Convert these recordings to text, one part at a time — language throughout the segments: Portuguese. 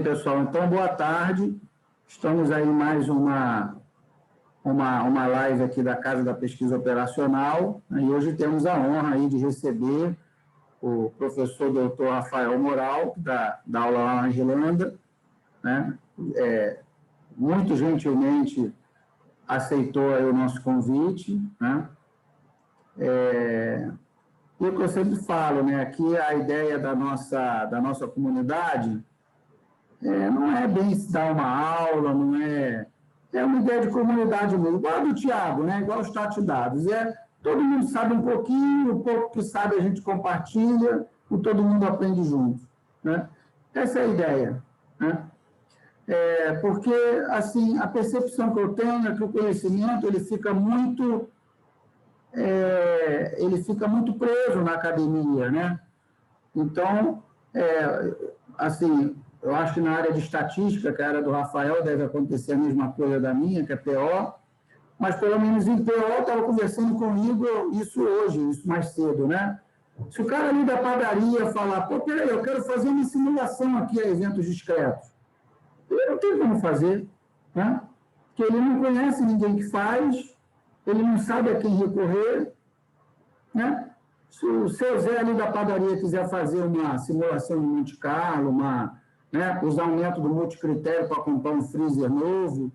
Pessoal, então, boa tarde. Estamos aí mais uma live aqui da Casa da Pesquisa Operacional, né? E hoje temos a honra aí de receber o professor doutor Rafael Moral, que dá aula lá na Irlanda, né? Muito gentilmente aceitou aí o nosso convite, né? E o que eu sempre falo, né? Aqui a ideia da nossa comunidade não é bem se dar uma aula, não é... É uma ideia de comunidade mesmo, igual a do Tiago, né? Igual os Tatidados. Todo mundo sabe um pouquinho, o pouco que sabe a gente compartilha e todo mundo aprende junto, né? Essa é a ideia, né? Porque, assim, a percepção que eu tenho é que o conhecimento ele fica muito preso na academia, né? Então, assim, eu acho que na área de estatística, que é a área do Rafael, deve acontecer a mesma coisa da minha, que é PO, mas pelo menos em PO, estava conversando comigo isso hoje, isso mais cedo, né? Se o cara ali da padaria falar, pô, peraí, eu quero fazer uma simulação aqui a eventos discretos, ele não tem como fazer, né? Porque ele não conhece ninguém que faz, ele não sabe a quem recorrer, né? Se o seu Zé ali da padaria quiser fazer uma simulação de Monte Carlo, né, usar um método multicritério para comprar um freezer novo,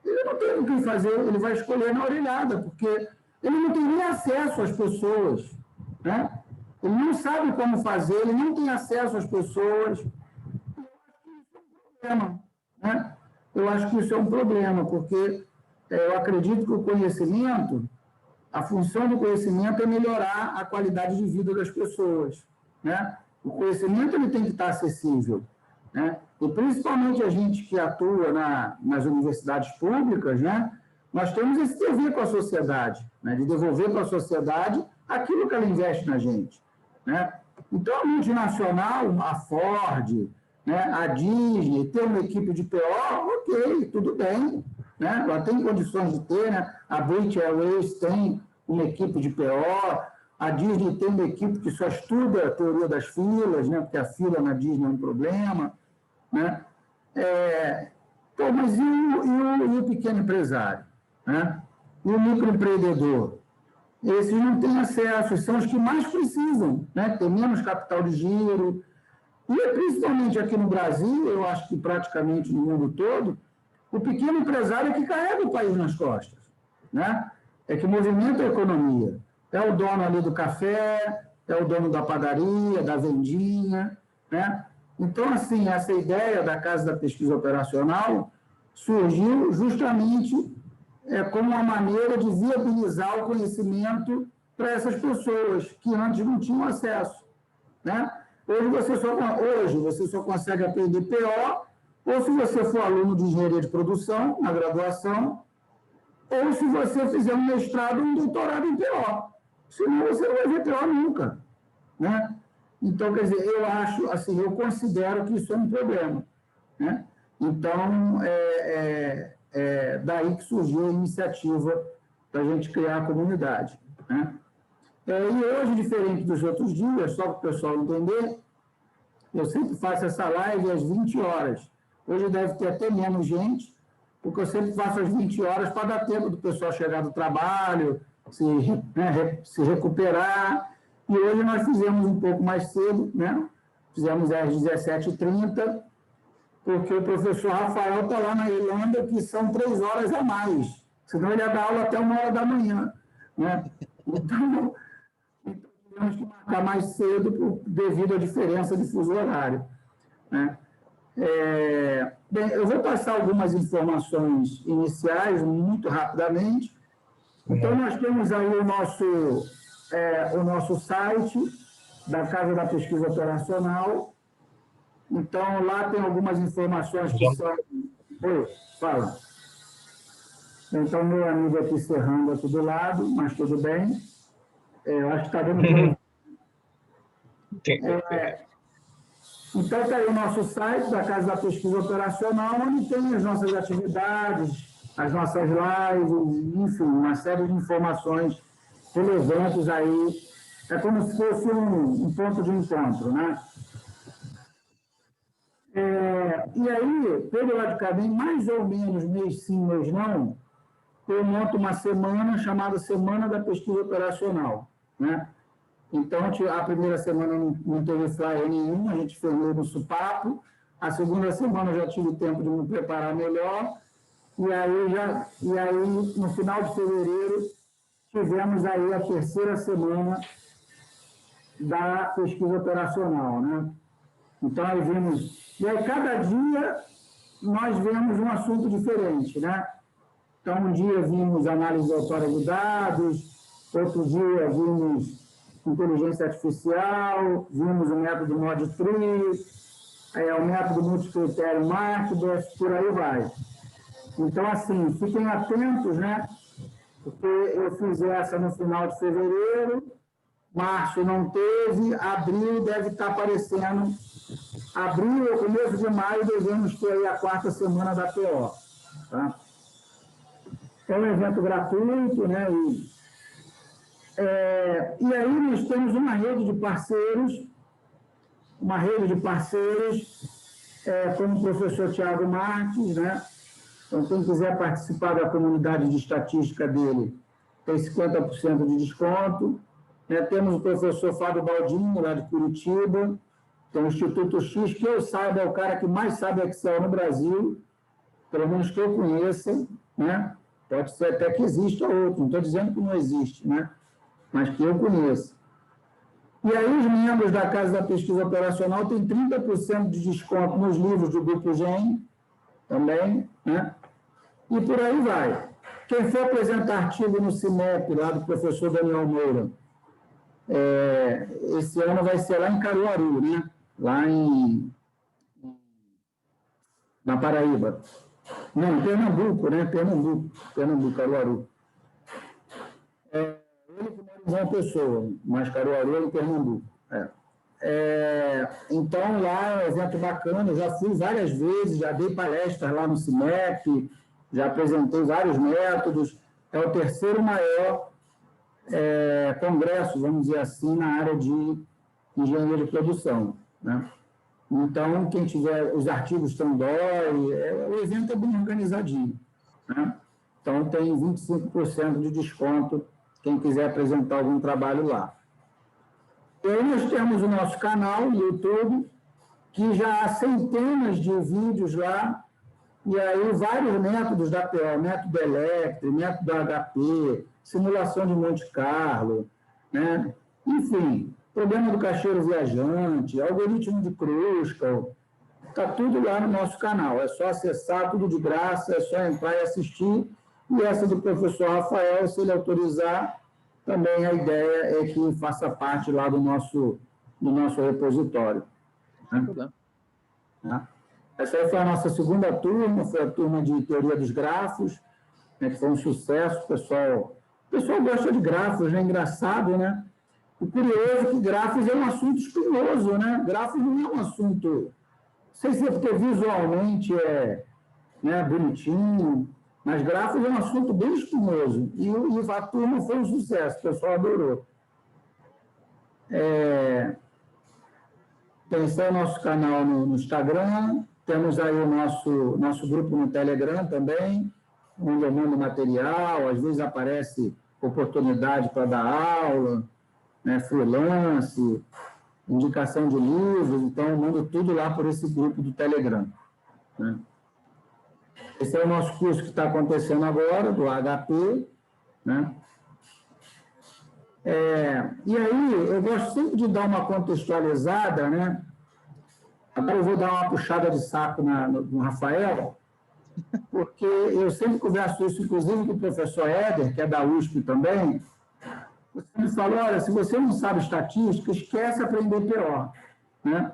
ele não tem o que fazer, ele vai escolher na orelhada, porque ele não tem nem acesso às pessoas, né? Ele não sabe como fazer, ele não tem acesso às pessoas. Eu acho que isso é um problema, porque eu acredito que o conhecimento, a função do conhecimento é melhorar a qualidade de vida das pessoas, né? O conhecimento ele tem que estar acessível, né? E principalmente a gente que atua nas universidades públicas, né? Nós temos esse dever com a sociedade, né? De devolver para a sociedade aquilo que ela investe na gente, né? Então, a multinacional, a Ford, né? A Disney, ter uma equipe de PO, ok, tudo bem, né? Ela tem condições de ter, né? A British Airways tem uma equipe de PO, a Disney tem uma equipe que só estuda a teoria das filas, né? Porque a fila na Disney é um problema, né? Mas e o pequeno empresário, né? E o microempreendedor? Esses não têm acesso, são os que mais precisam, né? Tem menos capital de giro. E, principalmente aqui no Brasil, eu acho que praticamente no mundo todo, o pequeno empresário é que carrega o país nas costas, né? É que movimenta a economia. É o dono ali do café, é o dono da padaria, da vendinha, né? Então, assim, essa ideia da Casa da Pesquisa Operacional surgiu justamente como uma maneira de viabilizar o conhecimento para essas pessoas que antes não tinham acesso, né? Hoje você só consegue aprender PO ou se você for aluno de engenharia de produção, na graduação, ou se você fizer um mestrado ou um doutorado em PO. Senão você não vai ver PO nunca, né? Então, quer dizer, eu acho, assim, eu considero que isso é um problema, né? Então, daí que surgiu a iniciativa da gente criar a comunidade, né? E hoje, diferente dos outros dias, só para o pessoal entender, eu sempre faço essa live às 20 horas. Hoje deve ter até menos gente, porque eu sempre faço às 20 horas para dar tempo do pessoal chegar do trabalho, se recuperar. E hoje nós fizemos um pouco mais cedo, né? Fizemos às 17h30, porque o professor Rafael está lá na Irlanda, que são 3 horas a mais. Senão ele ia dar aula até 1h da manhã, né? Então tivemos que marcar mais cedo devido à diferença de fuso horário, né? Bem, eu vou passar algumas informações iniciais, muito rapidamente. Então, nós temos aí o nosso site da Casa da Pesquisa Operacional. Então, lá tem algumas informações que são... Oi, fala. Então, meu amigo aqui cerrando aqui do lado, mas tudo bem. Eu acho que está dando para... Então, está aí o nosso site da Casa da Pesquisa Operacional, onde tem as nossas atividades, as nossas lives, enfim, uma série de informações relevantes aí. É como se fosse um ponto de encontro, né? E aí, periodicamente, mais ou menos, mês sim, mês não, eu monto uma semana chamada Semana da Pesquisa Operacional, né? Então, a primeira semana não teve flyer nenhum, a gente fez no supapo. A segunda semana eu já tive tempo de me preparar melhor. E aí, no final de fevereiro, tivemos aí a terceira semana da pesquisa operacional, né? Então, aí vimos... E aí, cada dia, nós vemos um assunto diferente, né? Então, um dia vimos análise aleatória de dados, outro dia vimos inteligência artificial, vimos o método Mod3, o método multicritério Markdown, por aí vai. Então, assim, fiquem atentos, né? Porque eu fiz essa no final de fevereiro, março não teve, abril deve estar aparecendo. Abril ou começo de maio devemos ter aí a quarta semana da PO. Tá? É um evento gratuito, né? E aí nós temos uma rede de parceiros, como o professor Tiago Marques, né? Então, quem quiser participar da comunidade de estatística dele, tem 50% de desconto. Né? Temos o professor Fábio Baldinho, lá de Curitiba, tem o Instituto X, que eu saiba, é o cara que mais sabe Excel no Brasil, pelo menos que eu conheça, né? Pode ser até que exista outro, não estou dizendo que não existe, né? Mas que eu conheço. E aí os membros da Casa da Pesquisa Operacional têm 30% de desconto nos livros do Grupo GEM, também, né? E por aí vai. Quem for apresentar artigo no CIMEP, lá do professor Daniel Moura, esse ano vai ser lá em Caruaru, né? Lá na Paraíba. Não, Pernambuco, né? Pernambuco, Caruaru. Ele que mora em João Pessoa, mas Caruaru é em Pernambuco. Então, lá é um evento bacana, eu já fui várias vezes, já dei palestras lá no CIMEP, já apresentei vários métodos, é o terceiro maior congresso, vamos dizer assim, na área de engenharia de produção, né? Então, quem tiver, os artigos estão o evento é bem organizadinho, né? Então, tem 25% de desconto, quem quiser apresentar algum trabalho lá. E aí nós temos o nosso canal no YouTube, que já há centenas de vídeos lá, e aí vários métodos da PO, método Electro, método HP, simulação de Monte Carlo, né? Enfim, problema do caixeiro viajante, algoritmo de Kruskal, está tudo lá no nosso canal, é só acessar, tudo de graça, é só entrar e assistir, e essa do professor Rafael, se ele autorizar, também a ideia é que faça parte lá do nosso repositório. Né? Essa aí foi a nossa segunda turma, foi a turma de teoria dos grafos, né, que foi um sucesso, o pessoal gosta de grafos, é engraçado, né? O curioso é que grafos é um assunto espinhoso, né? Grafos não é um assunto, não sei se é porque visualmente né, bonitinho, mas grafos é um assunto bem espinhoso. E a turma foi um sucesso, o pessoal adorou. Tem o nosso canal no Instagram, temos aí o nosso grupo no Telegram também, onde eu mando material, às vezes aparece oportunidade para dar aula, né, freelance, indicação de livros, então eu mando tudo lá por esse grupo do Telegram. Né? Esse é o nosso curso que está acontecendo agora, do HP. Né? E aí, eu gosto sempre de dar uma contextualizada, né? Agora eu vou dar uma puxada de saco no Rafael, porque eu sempre converso isso, inclusive com o professor Éder, que é da USP também. Você me falou, olha, se você não sabe estatística, esquece aprender PO. Né?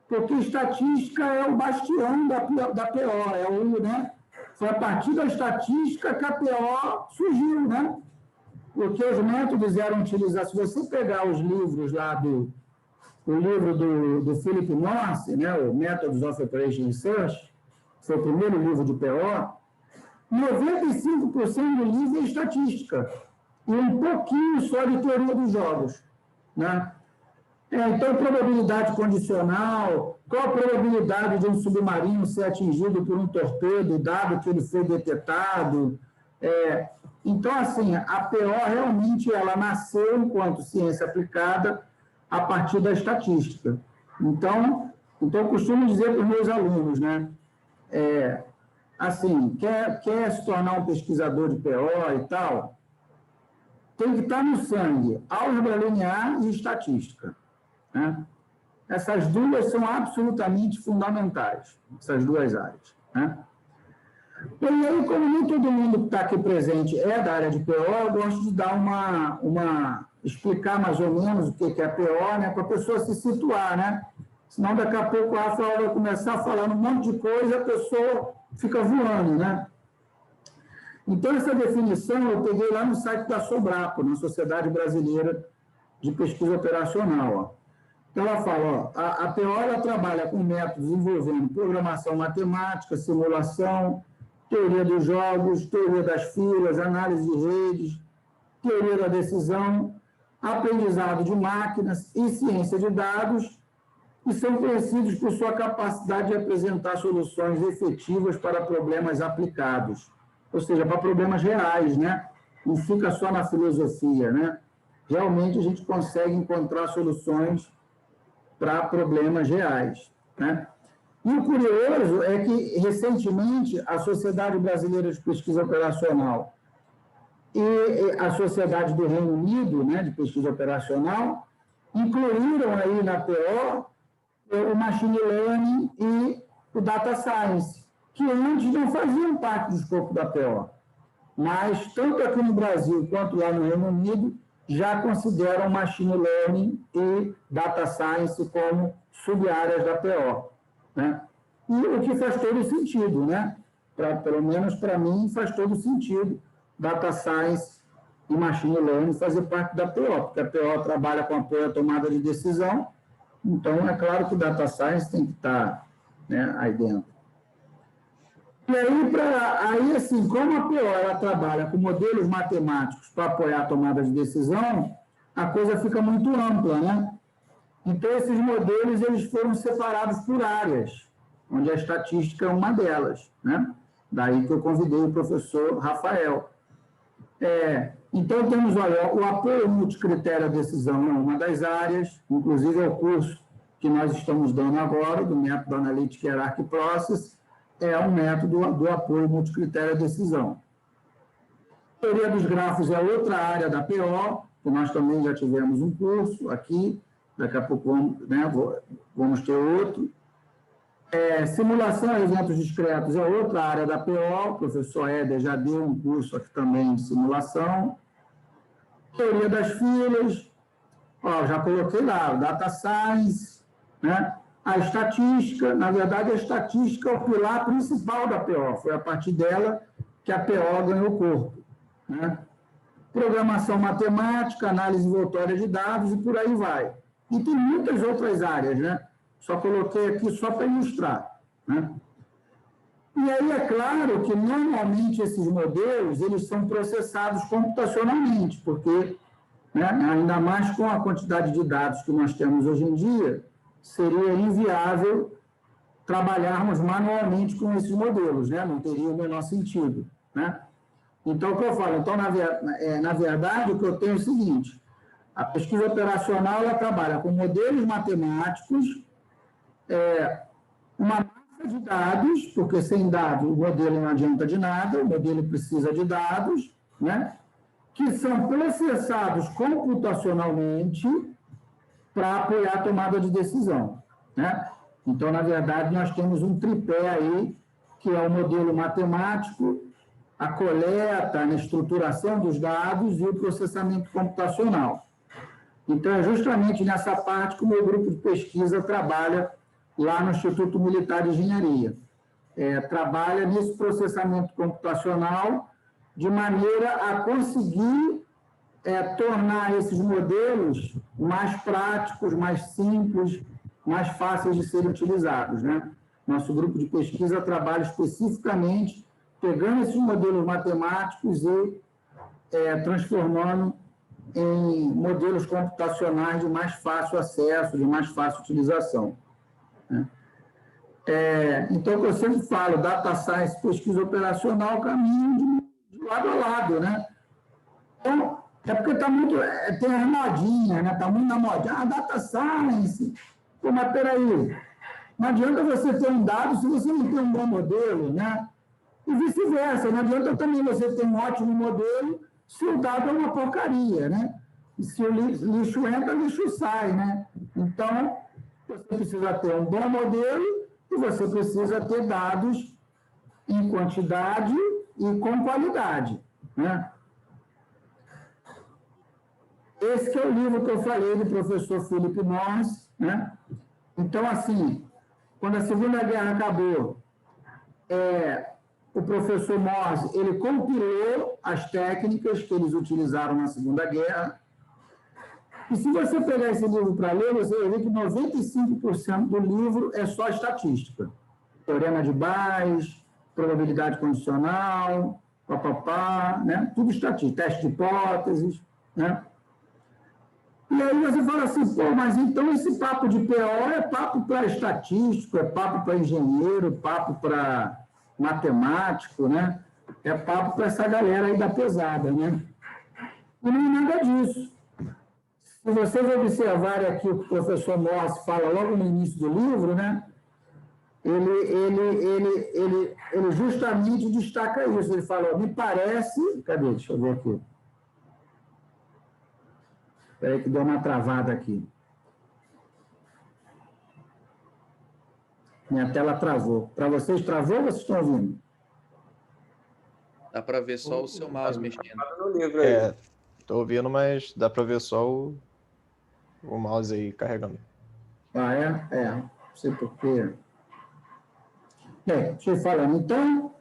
Porque estatística é o bastião da PO, né? Foi a partir da estatística que a PO surgiu, né? Porque os métodos eram utilizados. Se você pegar os livros lá o livro do Philip Morse, né, o Methods of Operation Research, foi o primeiro livro de PO, 95% do livro é estatística e um pouquinho só de teoria dos jogos, né? Então, probabilidade condicional, qual a probabilidade de um submarino ser atingido por um torpedo, dado que ele foi detectado? Então, assim, a PO realmente ela nasceu enquanto ciência aplicada a partir da estatística. Então eu costumo dizer para os meus alunos, né? Assim, quer se tornar um pesquisador de PO e tal, tem que estar no sangue álgebra linear e estatística. Né? Essas duas são absolutamente fundamentais, essas duas áreas. Né? E aí, como nem todo mundo que está aqui presente é da área de PO, eu gosto de dar explicar mais ou menos o que é PO, né, para a pessoa se situar, né? Senão, daqui a pouco, o Rafael vai começar a falar um monte de coisa e a pessoa fica voando, né? Então, essa definição eu peguei lá no site da Sobrapo, na Sociedade Brasileira de Pesquisa Operacional. Ó. Então, ela fala, a PO ela trabalha com métodos envolvendo programação matemática, simulação, teoria dos jogos, teoria das filas, análise de redes, teoria da decisão, aprendizado de máquinas e ciência de dados, e são conhecidos por sua capacidade de apresentar soluções efetivas para problemas aplicados, ou seja, para problemas reais, né? Não fica só na filosofia, né? Realmente a gente consegue encontrar soluções para problemas reais, né? E o curioso é que, recentemente, a Sociedade Brasileira de Pesquisa Operacional e a Sociedade do Reino Unido, né, de Pesquisa Operacional, incluíram aí na PO o Machine Learning e o Data Science, que antes não faziam parte do escopo da PO. Mas, tanto aqui no Brasil quanto lá no Reino Unido, já consideram Machine Learning e Data Science como sub-áreas da PO. Né? E o que faz todo sentido, né? Pelo menos para mim, faz todo sentido Data Science e Machine Learning fazer parte da PO, porque a PO trabalha com apoio à tomada de decisão, então é claro que o Data Science tem que estar, né, aí dentro. E aí, assim, como a PO ela trabalha com modelos matemáticos para apoiar a tomada de decisão, a coisa fica muito ampla, né? Então, esses modelos eles foram separados por áreas, onde a estatística é uma delas, né? Daí que eu convidei o professor Rafael. Então, temos, olha, o apoio multicritério à decisão é uma das áreas, inclusive é o curso que nós estamos dando agora, do método Analytic Hierarchy Process, é um método do apoio multicritério à decisão. A teoria dos grafos é outra área da PO, que nós também já tivemos um curso aqui, daqui a pouco vamos ter outro. Simulação e eventos discretos é outra área da PO, o professor Éder já deu um curso aqui também de simulação. Teoria das filas, já coloquei lá, o Data Science, né? A estatística, na verdade, a estatística é o pilar principal da PO, foi a partir dela que a PO ganhou corpo. Né? Programação matemática, análise envoltória de dados e por aí vai. E tem muitas outras áreas, né? Só coloquei aqui só para ilustrar. Né? E aí é claro que, normalmente, esses modelos eles são processados computacionalmente, porque, né, ainda mais com a quantidade de dados que nós temos hoje em dia, seria inviável trabalharmos manualmente com esses modelos, né? Não teria o menor sentido. Né? Então, o que eu falo? Então, na verdade, o que eu tenho é o seguinte, a pesquisa operacional ela trabalha com modelos matemáticos, uma massa de dados, porque sem dados o modelo não adianta de nada, o modelo precisa de dados, né? Que são processados computacionalmente para apoiar a tomada de decisão. Né? Então, na verdade, nós temos um tripé aí, que é o modelo matemático, a coleta, a estruturação dos dados e o processamento computacional. Então, é justamente nessa parte que o meu grupo de pesquisa trabalha lá no Instituto Militar de Engenharia. Trabalha nesse processamento computacional de maneira a conseguir tornar esses modelos mais práticos, mais simples, mais fáceis de serem utilizados. Né? Nosso grupo de pesquisa trabalha especificamente pegando esses modelos matemáticos e transformando em modelos computacionais de mais fácil acesso, de mais fácil utilização, né? Então, o que eu sempre falo, data science, pesquisa operacional, caminho de lado a lado, né? Então, é porque está muito, tem as modinhas, né? Está muito na modinha, data science. Pô, mas peraí, não adianta você ter um dado se você não tem um bom modelo, né? E vice-versa, não adianta também você ter um ótimo modelo se o dado é uma porcaria, né? E se o lixo entra, o lixo sai, né? Então, você precisa ter um bom modelo e você precisa ter dados em quantidade e com qualidade, né? Esse que é o livro que eu falei do professor Philip Morris, né? Então, assim, quando a Segunda Guerra acabou, o professor Morris, ele compilou as técnicas que eles utilizaram na Segunda Guerra. E se você pegar esse livro para ler, você vai ver que 95% do livro é só estatística. Teorema de Bayes, probabilidade condicional, papapá, né? Tudo estatística, teste de hipóteses, né? E aí você fala assim, pô, mas então esse papo de PO é papo para estatístico, é papo para engenheiro, papo para matemático, né? É papo para essa galera aí da pesada, né? E não é nada disso. Se vocês observarem aqui o que o professor Morris fala logo no início do livro, né? Ele justamente destaca isso. Ele fala, me parece... Cadê? Deixa eu ver aqui. Espera aí que deu uma travada aqui. Minha tela travou. Para vocês travou ou vocês estão ouvindo? Dá para ver só o seu mouse mexendo. Estou ouvindo, mas dá para ver só o mouse aí carregando. Ah, é? Não sei porquê. Deixa eu falar. Então,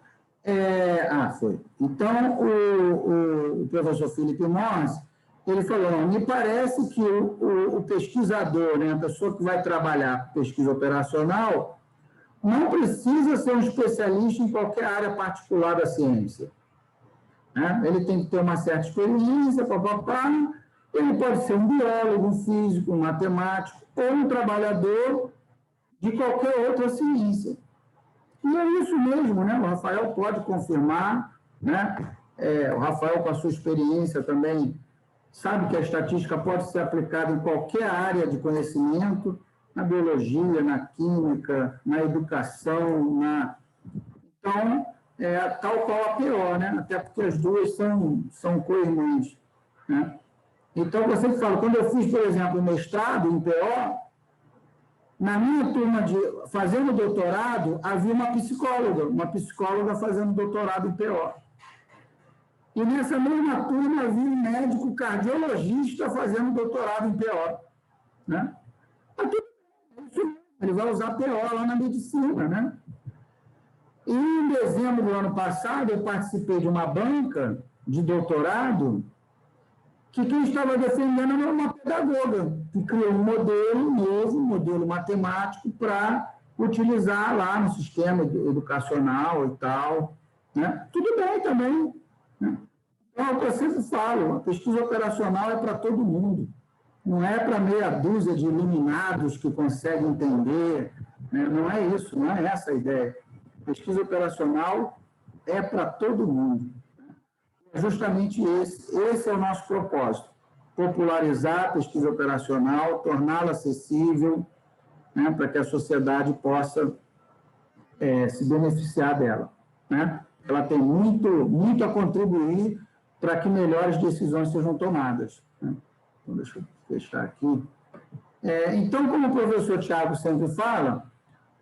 foi. Então, o professor Philip Morris, ele falou, me parece que o pesquisador, né, a pessoa que vai trabalhar pesquisa operacional, não precisa ser um especialista em qualquer área particular da ciência, né? Ele tem que ter uma certa experiência, papapá. Ele pode ser um biólogo, um físico, um matemático, ou um trabalhador de qualquer outra ciência. E é isso mesmo, né? O Rafael pode confirmar, né? O Rafael, com a sua experiência também, sabe que a estatística pode ser aplicada em qualquer área de conhecimento, na biologia, na química, na educação, Então, tal qual a PO, né? Até porque as duas são co-irmãs, né? Então, eu sempre falo, quando eu fiz, por exemplo, mestrado em PO, na minha turma fazendo doutorado, havia uma psicóloga fazendo doutorado em PO. E nessa mesma turma havia um médico cardiologista fazendo doutorado em PO, né? Ele vai usar PO lá na medicina, né? E em dezembro do ano passado, eu participei de uma banca de doutorado que quem estava defendendo era uma pedagoga, que criou um modelo novo, um modelo matemático, para utilizar lá no sistema educacional e tal, né? Tudo bem também, né? Então, é o que eu sempre falo, a pesquisa operacional é para todo mundo, não é para meia dúzia de iluminados que conseguem entender, né? Não é isso, não é essa a ideia. Pesquisa operacional é para todo mundo. É justamente esse é o nosso propósito, popularizar a pesquisa operacional, torná-la acessível, né, para que a sociedade possa se beneficiar dela, né? Ela tem muito a contribuir para que melhores decisões sejam tomadas, né? Então, deixa eu fechar aqui. Então, como o professor Tiago sempre fala,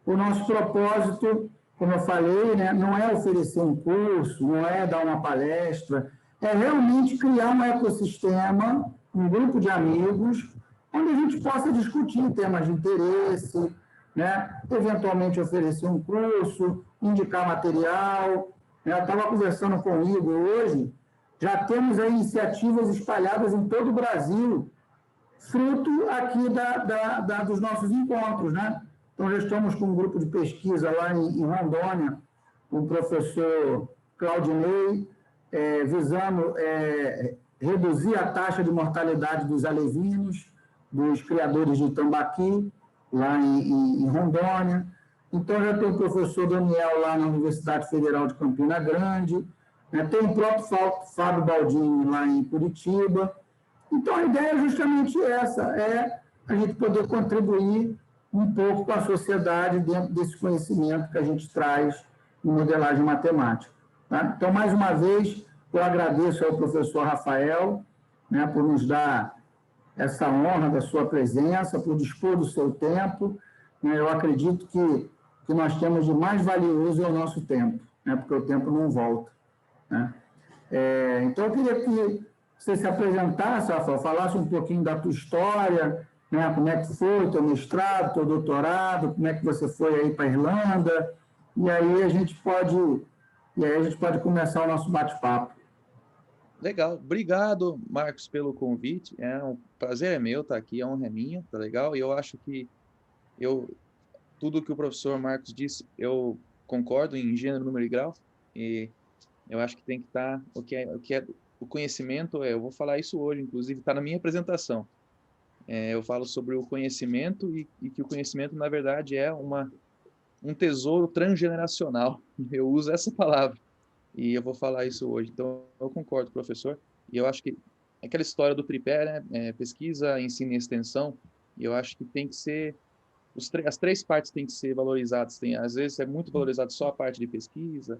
o nosso propósito, como eu falei, né, não é oferecer um curso, não é dar uma palestra, é realmente criar um ecossistema, um grupo de amigos, onde a gente possa discutir temas de interesse, né, eventualmente oferecer um curso, indicar material, né? Eu estava conversando com o Igor hoje, já temos aí iniciativas espalhadas em todo o Brasil, fruto aqui dos nossos encontros, né? Então, já estamos com um grupo de pesquisa lá em Rondônia, o professor Claudinei, visando reduzir a taxa de mortalidade dos alevinos, dos criadores de tambaqui, lá em Rondônia. Então, já tem o professor Daniel lá na Universidade Federal de Campina Grande, né? Tem o próprio Fábio Baldini lá em Curitiba. Então, a ideia é justamente essa, é a gente poder contribuir um pouco com a sociedade dentro desse conhecimento que a gente traz em modelagem matemática. Tá? Então, mais uma vez, eu agradeço ao professor Rafael, né, por nos dar essa honra da sua presença, por dispor do seu tempo. Né? Eu acredito que nós temos de mais valioso é o nosso tempo, né? Porque o tempo não volta. Né? Então, eu queria que você se apresentasse, Rafael, falasse um pouquinho da tua história, né? Como é que foi o teu mestrado, teu doutorado, como é que você foi aí para a Irlanda, e aí a gente pode começar o nosso bate-papo. Legal. Obrigado, Marcos, pelo convite. Um prazer é meu estar aqui, a honra é minha, tá legal? E eu acho que tudo que o professor Marcos disse, eu concordo em gênero, número e grau, e eu acho que tem que estar, o conhecimento, eu vou falar isso hoje, inclusive, está na minha apresentação. Eu falo sobre o conhecimento e que o conhecimento, na verdade, é um tesouro transgeneracional. Eu uso essa palavra. E eu vou falar isso hoje. Então, eu concordo, professor. E eu acho que aquela história do tripé, né? Pesquisa, ensino e extensão, e eu acho que tem que ser... as três partes têm que ser valorizadas. Às vezes, é muito valorizado só a parte de pesquisa,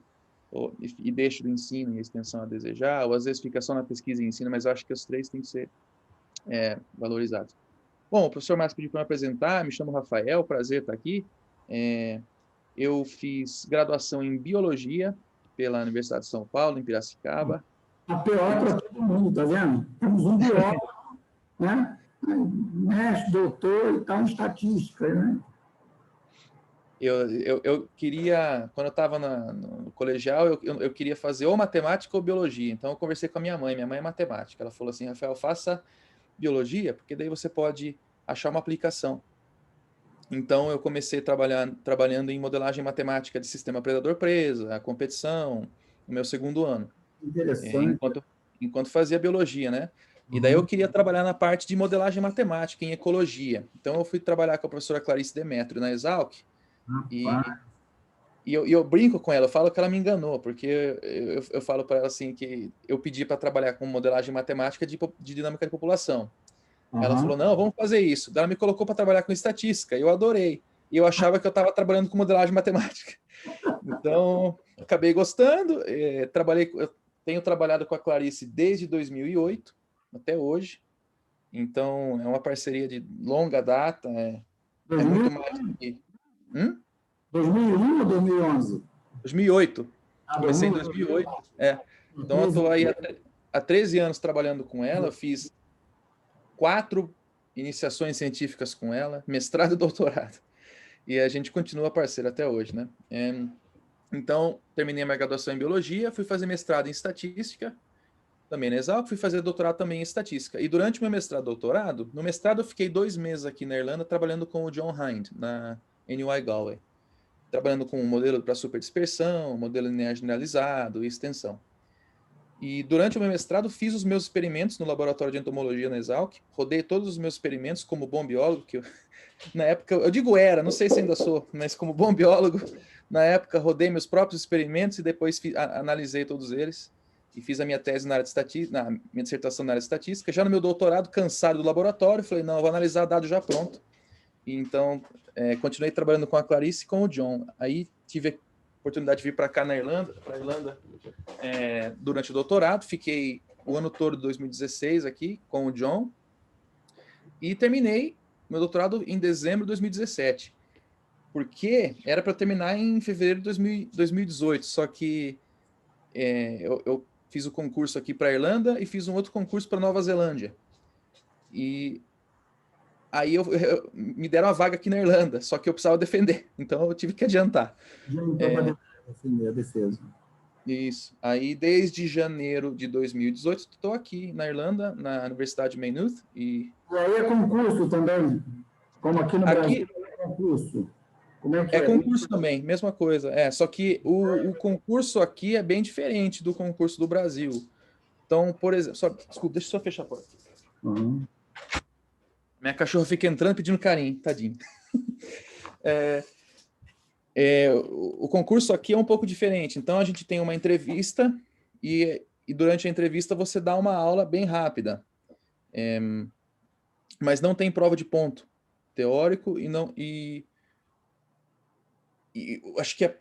e deixa o ensino e a extensão a desejar, ou às vezes fica só na pesquisa e ensino, mas eu acho que os três têm que ser valorizados. Bom, o professor Marcos pediu para me apresentar, me chamo Rafael, prazer estar aqui. Eu fiz graduação em Biologia pela Universidade de São Paulo, em Piracicaba. A pior para todo mundo, tá vendo? Temos um biólogo, né? Mestre, doutor e tal em estatística, né? Eu queria, quando eu estava no colegial, eu queria fazer ou matemática ou biologia. Então, eu conversei com a minha mãe é matemática. Ela falou assim, Rafael, faça biologia, porque daí você pode achar uma aplicação. Então, eu comecei trabalhando em modelagem matemática de sistema predador-presa, a competição, no meu segundo ano. Interessante. Enquanto fazia biologia, né? E daí eu queria trabalhar na parte de modelagem matemática, em ecologia. Então, eu fui trabalhar com a professora Clarice Demétrio na Exalc, e eu brinco com ela, eu falo que ela me enganou, porque eu falo para ela assim que eu pedi para trabalhar com modelagem matemática de dinâmica de população. Ela falou, não, vamos fazer isso. Ela me colocou para trabalhar com estatística, eu adorei. E eu achava que eu estava trabalhando com modelagem matemática. Então, acabei gostando. Eu tenho trabalhado com a Clarice desde 2008 até hoje. Então, é uma parceria de longa data. É muito mais do que... 2001 ou 2011? 2008. Comecei em 2008. Então, eu estou aí há 13 anos trabalhando com ela. Eu fiz 4 iniciações científicas com ela, mestrado e doutorado. E a gente continua parceiro até hoje, né? Então, terminei a minha graduação em Biologia, fui fazer mestrado em Estatística, também na Exalc, fui fazer doutorado também em Estatística. E durante o meu mestrado e doutorado, no mestrado eu fiquei 2 meses aqui na Irlanda trabalhando com o John Hind, na NY Galway. Trabalhando com um modelo para superdispersão, modelo linear generalizado e extensão. E durante o meu mestrado fiz os meus experimentos no laboratório de entomologia na Exalc, rodei todos os meus experimentos como bom biólogo, que na época, eu digo não sei se ainda sou, mas como bom biólogo, na época rodei meus próprios experimentos e depois analisei todos eles e fiz a minha tese na área de estatística, minha dissertação na área de estatística. Já no meu doutorado, cansado do laboratório, falei, não, eu vou analisar dado já pronto. E então, continuei trabalhando com a Clarice e com o John. Aí tive a oportunidade de vir para cá para a Irlanda, durante o doutorado. Fiquei o ano todo de 2016 aqui com o John e terminei meu doutorado em dezembro de 2017, porque era para terminar em fevereiro de 2018, só que eu fiz o concurso aqui para a Irlanda e fiz um outro concurso para Nova Zelândia. E aí me deram uma vaga aqui na Irlanda, só que eu precisava defender, então eu tive que adiantar. Para defender a defesa. Isso. Aí, desde janeiro de 2018, estou aqui na Irlanda, na Universidade de Maynooth. E aí é concurso também? Como aqui no Brasil é concurso? Como é que é? Concurso também, mesma coisa. Só que o concurso aqui é bem diferente do concurso do Brasil. Então, por exemplo, desculpa, deixa eu só fechar a porta. Uhum. Minha cachorra fica entrando pedindo carinho, tadinho. O concurso aqui é um pouco diferente. Então, a gente tem uma entrevista e durante a entrevista você dá uma aula bem rápida. Mas não tem prova de ponto teórico e acho que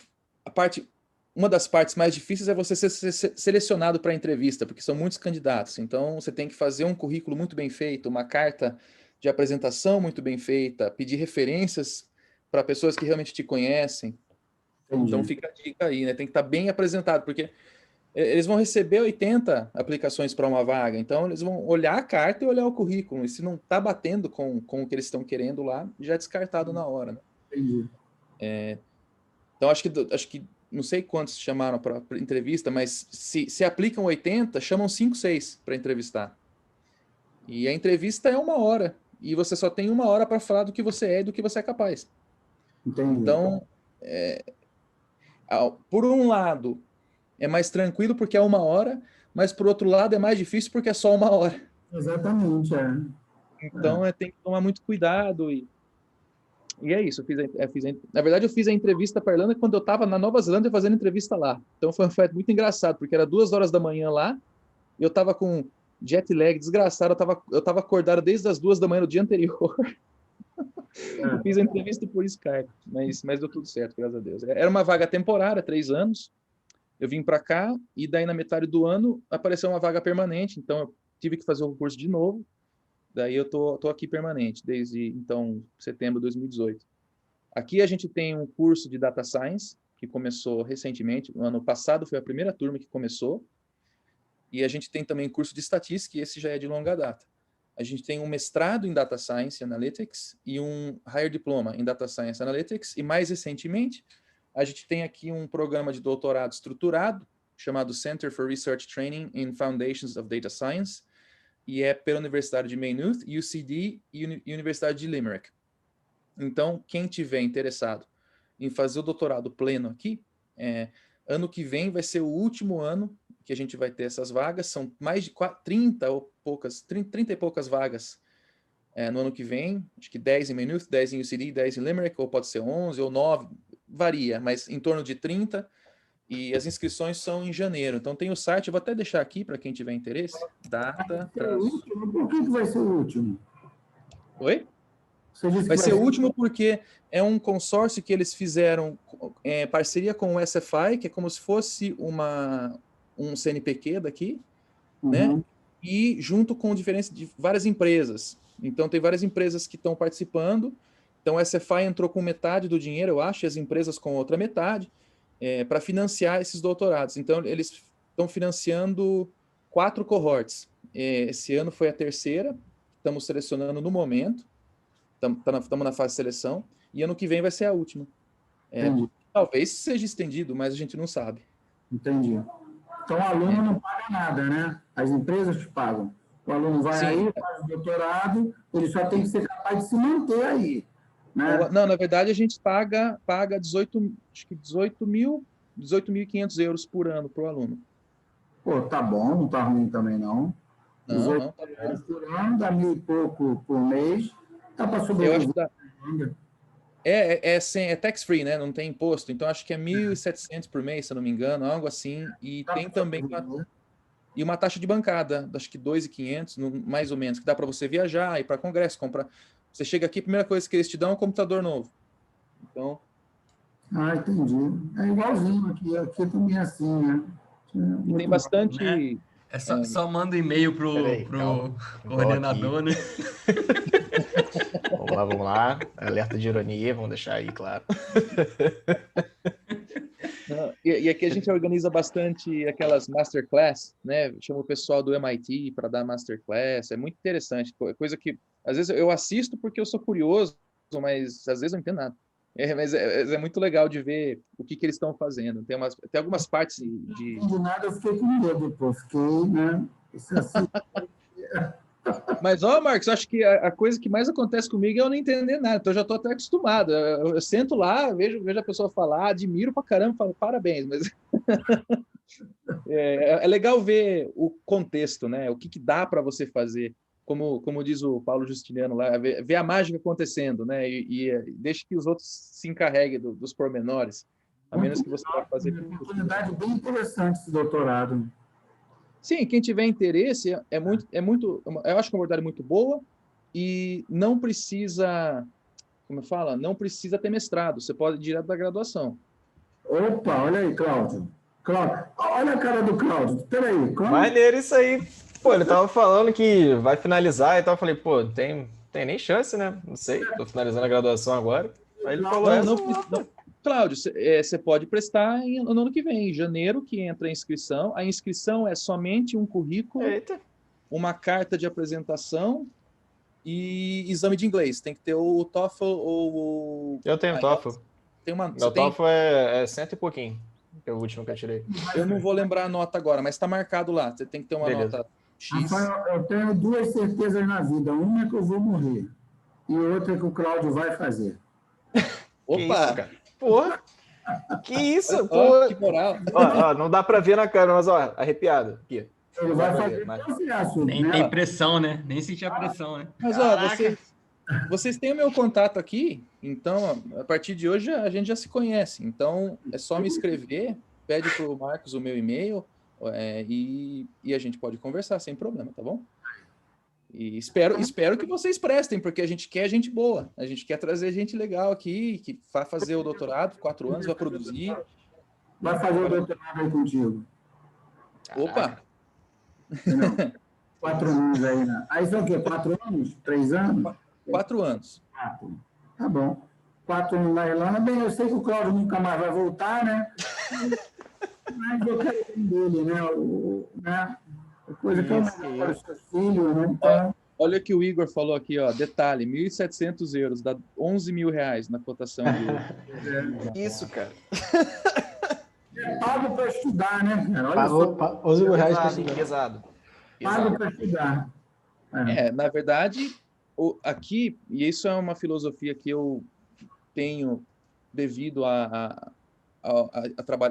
uma das partes mais difíceis é você ser selecionado para a entrevista, porque são muitos candidatos. Então, você tem que fazer um currículo muito bem feito, uma carta de apresentação muito bem feita, pedir referências para pessoas que realmente te conhecem. Entendi. Então, fica a dica aí, né? Tem que estar bem apresentado, porque eles vão receber 80 aplicações para uma vaga, então eles vão olhar a carta e olhar o currículo, e se não está batendo com o que eles estão querendo lá, já é descartado na hora, né? Entendi. Então, acho que não sei quantos chamaram para entrevista, mas se aplicam 80, chamam 5, 6 para entrevistar. E a entrevista é 1 hora, e você só tem 1 hora para falar do que você é e do que você é capaz. Entendi. Então, por um lado, é mais tranquilo porque é 1 hora, mas por outro lado é mais difícil porque é só 1 hora. Exatamente, Então, tem que tomar muito cuidado e é isso. Na verdade, eu fiz a entrevista para a Irlanda quando eu estava na Nova Zelândia fazendo entrevista lá. Então, foi muito engraçado, porque era 2 horas da manhã lá, e eu estava com jet lag desgraçado, eu estava acordado desde as 2 da manhã do dia anterior. Eu fiz a entrevista por Skype, mas deu tudo certo, graças a Deus. Era uma vaga temporária, 3 anos. Eu vim para cá, e daí na metade do ano apareceu uma vaga permanente, então eu tive que fazer o curso de novo. Daí eu tô aqui permanente, desde, então, setembro de 2018. Aqui a gente tem um curso de Data Science, que começou recentemente. No ano passado foi a primeira turma que começou. E a gente tem também curso de Estatística, e esse já é de longa data. A gente tem um mestrado em Data Science Analytics e um Higher Diploma em Data Science Analytics. E mais recentemente, a gente tem aqui um programa de doutorado estruturado, chamado Center for Research Training in Foundations of Data Science, e é pela Universidade de Maynooth, UCD e Universidade de Limerick. Então, quem tiver interessado em fazer o doutorado pleno aqui, ano que vem vai ser o último ano que a gente vai ter essas vagas, são mais de 30 e poucas vagas no ano que vem, acho que 10 em Maynooth, 10 em UCD, 10 em Limerick, ou pode ser 11 ou 9, varia, mas em torno de 30. E as inscrições são em janeiro. Então tem o site, eu vou até deixar aqui para quem tiver interesse. Data. Por que vai ser o último? Oi? Vai ser o último porque é um consórcio que eles fizeram parceria com o SFI, que é como se fosse um CNPq daqui, né? E junto com diferença de várias empresas. Então tem várias empresas que estão participando. Então o SFI entrou com metade do dinheiro, eu acho, e as empresas com outra metade. Para financiar esses doutorados. Então, eles estão financiando 4 cohorts. Esse ano foi a 3ª, estamos selecionando no momento, estamos na fase de seleção, e ano que vem vai ser a última. Talvez seja estendido, mas a gente não sabe. Entendi. Então, o aluno não paga nada, né? As empresas te pagam. O aluno vai aí, faz o doutorado, ele só tem que ser capaz de se manter aí. Né? Não, na verdade, a gente paga 18.500 euros por ano para o aluno. Pô, tá bom, não tá ruim também, não. 18 euros por ano, dá 1.000 e pouco por mês, dá para sobreviver. É tax-free, né? Não tem imposto, então acho que é 1.700 por mês, se eu não me engano, algo assim, e tem também uma taxa de bancada, acho que 2.500, mais ou menos, que dá para você viajar, ir para congresso, comprar. Você chega aqui, a primeira coisa que eles te dão é um computador novo. Então... entendi. É igualzinho aqui. Aqui também é assim, né? Tem bastante... Só manda e-mail pro coordenador, né? Vamos lá. Alerta de ironia, vamos deixar aí, claro. E aqui a gente organiza bastante aquelas masterclass, né? Chama o pessoal do MIT para dar masterclass. É muito interessante. Coisa que, às vezes, eu assisto porque eu sou curioso, mas às vezes eu não entendo nada. Mas é muito legal de ver o que eles estão fazendo. Tem algumas partes de... Não entendi nada, eu fiquei com medo, pô. Fiquei, né? Isso assim... Mas, Marcos, acho que a coisa que mais acontece comigo é eu não entender nada. Então, eu já estou até acostumado. Eu sento lá, vejo a pessoa falar, admiro pra caramba, falo parabéns, mas... É legal ver o contexto, né? O que dá para você fazer. Como diz o Paulo Justiniano lá, ver a mágica acontecendo, né? E deixe que os outros se encarreguem dos pormenores, a menos que você vá fazer. Uma oportunidade bem interessante esse doutorado. Sim, quem tiver interesse, eu acho que é uma abordagem muito boa e não precisa, como fala, não precisa ter mestrado, você pode ir direto da graduação. Opa, olha aí, Cláudio. Olha a cara do Cláudio. Peraí. Maneiro isso aí. Pô, ele tava falando que vai finalizar e tal. Eu falei, pô, tem nem chance, né? Não sei, tô finalizando a graduação agora. Aí ele falou, não, Cláudio, você pode prestar no ano que vem, em janeiro, que entra a inscrição. A inscrição é somente um currículo, uma carta de apresentação e exame de inglês. Tem que ter o TOEFL ou o... Eu tenho TOEFL. Meu TOEFL é 100 e pouquinho, que é o último que eu tirei. Eu não vou lembrar a nota agora, mas está marcado lá. Você tem que ter uma nota X. Rafael, eu tenho duas certezas na vida. Uma é que eu vou morrer e outra é que o Cláudio vai fazer. Opa! Que isso, cara? Porra! Que isso? Ó, que moral! Ó, não dá para ver na câmera, mas ó, arrepiado. Aqui. Ele vai fazer Nem tem pressão, né? Nem sentir a pressão, né? Mas, ó, vocês têm o meu contato aqui, então, a partir de hoje, a gente já se conhece. Então, é só me escrever, pede para o Marcos o meu e-mail e a gente pode conversar sem problema, tá bom? E espero que vocês prestem, porque a gente quer gente boa. A gente quer trazer gente legal aqui, que vai fazer o doutorado, 4 anos, vai produzir. Vai fazer o doutorado aí contigo. Opa! Não. 4 anos aí, né? Aí são o quê? 4 anos? 3 anos? 4 anos. 4. Tá bom. 4 anos na Irlanda. Bem, eu sei que o Cláudio nunca mais vai voltar, né? Mas eu quero dele, né? A coisa que eu não para os seus filhos, né? Então... Olha o que o Igor falou aqui, ó. Detalhe, 1.700 euros, dá 11 mil reais na cotação de hoje. Isso, cara. É pago para estudar, né, cara? Olha só. 11 mil reais para estudar. Pesado. Pago para estudar. Na verdade, aqui, e isso é uma filosofia que eu tenho devido a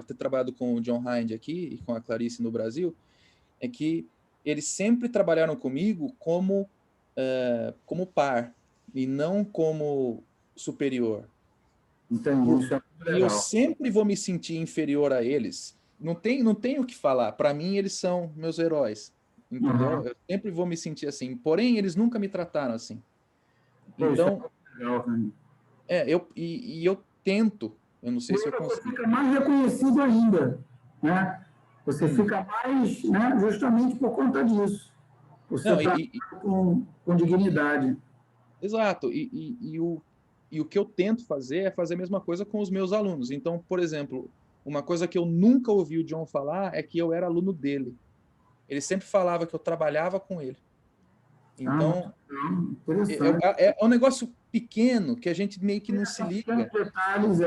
ter trabalhado com o John Hind aqui e com a Clarice no Brasil, é que eles sempre trabalharam comigo como par e não como superior. Entendi, isso é muito legal. E eu sempre vou me sentir inferior a eles. Não tem o que falar. Para mim, eles são meus heróis. Entendeu? Uhum. Eu sempre vou me sentir assim. Porém, eles nunca me trataram assim. Então, então, isso é muito legal, eu tento. Eu não sei se eu consigo. Você fica mais reconhecido ainda, né? Você fica mais, né, justamente por conta disso. Você está com dignidade. Exato. E o que eu tento fazer é fazer a mesma coisa com os meus alunos. Então, por exemplo, uma coisa que eu nunca ouvi o John falar é que eu era aluno dele. Ele sempre falava que eu trabalhava com ele. Então, é um negócio pequeno que a gente meio que não se liga. Detalhes,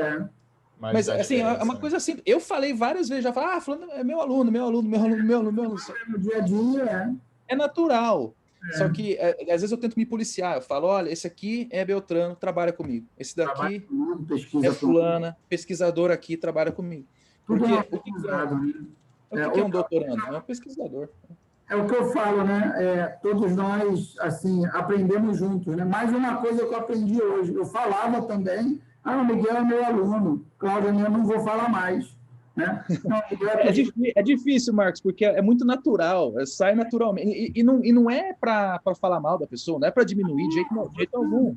Mas assim, é uma coisa assim. Eu falei várias vezes, já falei, fulano é meu aluno. No dia a dia, é natural. Só que, às vezes, eu tento me policiar. Eu falo, olha, esse aqui é Beltrano, trabalha comigo. Esse daqui é fulana, pesquisador aqui, trabalha comigo. Porque o que é um doutorando? É um pesquisador. É o que eu falo, né? Todos nós, assim, aprendemos juntos, né? Mais uma coisa que eu aprendi hoje. Eu falava também, o Miguel é meu aluno, Cláudia, eu não vou falar mais. Né? Não, é difícil, Marcos, porque é muito natural, sai naturalmente. E não é para falar mal da pessoa, não é para diminuir de jeito algum.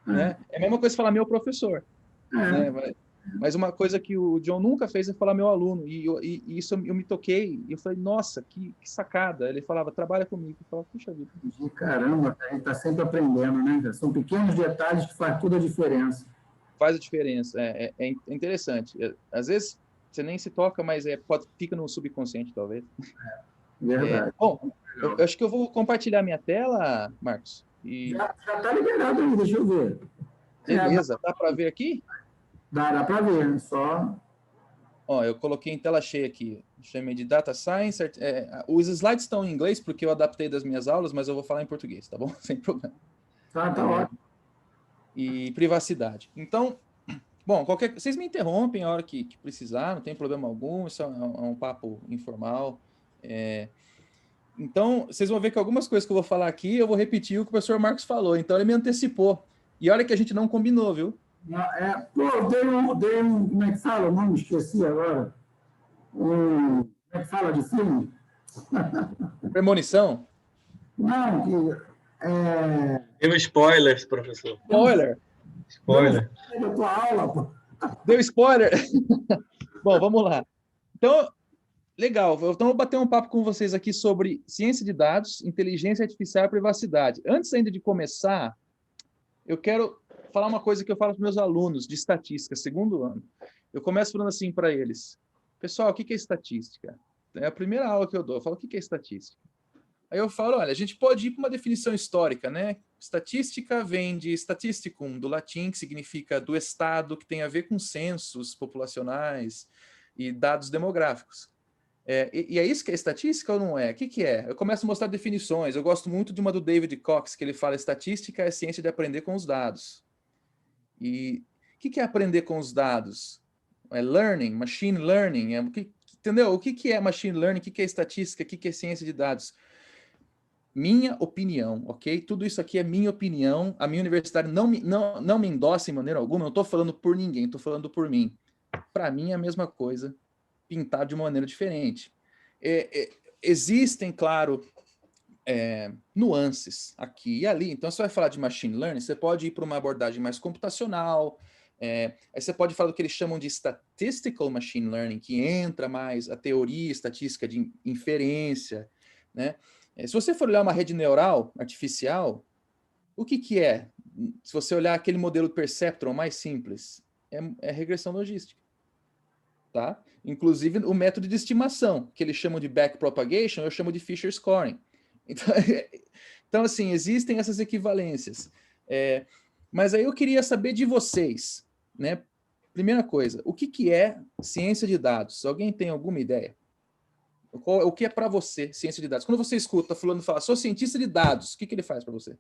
Né? É a mesma coisa falar meu professor. Né? Mas uma coisa que o John nunca fez é falar meu aluno. E isso eu me toquei. E eu falei, nossa, que sacada. Ele falava, trabalha comigo. Eu falava, puxa vida. Caramba, a gente está sempre aprendendo, né? São pequenos detalhes que fazem toda a diferença. Faz a diferença. É interessante. Às vezes você nem se toca, mas fica no subconsciente, talvez. Verdade. Bom, eu acho que eu vou compartilhar minha tela, Marcos. Já está liberado aí, deixa eu ver. Beleza, dá para ver aqui? Dá para ver, só... Ó, eu coloquei em tela cheia aqui. Chamei de Data Science. Os slides estão em inglês, porque eu adaptei das minhas aulas, mas eu vou falar em português, tá bom? Sem problema. Tá ótimo. E privacidade. Então, Bom, vocês me interrompem a hora que precisar, não tem problema algum, isso é um papo informal. Então, vocês vão ver que algumas coisas que eu vou falar aqui, eu vou repetir o que o professor Marcos falou. Então, ele me antecipou. E olha que a gente não combinou, viu? Pô, dei um, como é que fala o nome? Esqueci agora. Como é que fala de filme? Premonição? Não, Deu spoilers, professor. Spoiler! Spoiler. da tua aula, pô. Deu spoiler? Bom, vamos lá. Então, legal. Então, vou bater um papo com vocês aqui sobre ciência de dados, inteligência artificial e privacidade. Antes ainda de começar, eu quero falar uma coisa que eu falo para os meus alunos de estatística, segundo ano. Eu começo falando assim para eles: pessoal, o que é estatística? É a primeira aula que eu dou. Eu falo, o que é estatística? Aí eu falo, olha, a gente pode ir para uma definição histórica, né? Estatística vem de statisticum, do latim, que significa do Estado, que tem a ver com censos populacionais e dados demográficos. E é isso que é estatística ou não é? O que é? Eu começo a mostrar definições. Eu gosto muito de uma do David Cox, que ele fala: estatística é a ciência de aprender com os dados. E o que é aprender com os dados? É learning, machine learning. Entendeu? O que é machine learning? O que é estatística? O que é ciência de dados? Minha opinião, ok? Tudo isso aqui é minha opinião. A minha universidade não me endossa em maneira alguma. Eu não estou falando por ninguém, estou falando por mim. Para mim é a mesma coisa, pintado de uma maneira diferente. Existem, claro, nuances aqui e ali. Então, você vai falar de machine learning, você pode ir para uma abordagem mais computacional. Aí você pode falar do que eles chamam de statistical machine learning, que entra mais a teoria estatística de inferência, né? Se você for olhar uma rede neural artificial, o que é? Se você olhar aquele modelo perceptron mais simples, é regressão logística. Tá? Inclusive o método de estimação, que eles chamam de backpropagation, eu chamo de Fisher scoring. Então, assim, existem essas equivalências. Mas aí eu queria saber de vocês, né? Primeira coisa, o que é ciência de dados? Alguém tem alguma ideia? O que é para você ciência de dados? Quando você escuta fulano falar, sou cientista de dados, o que ele faz para você?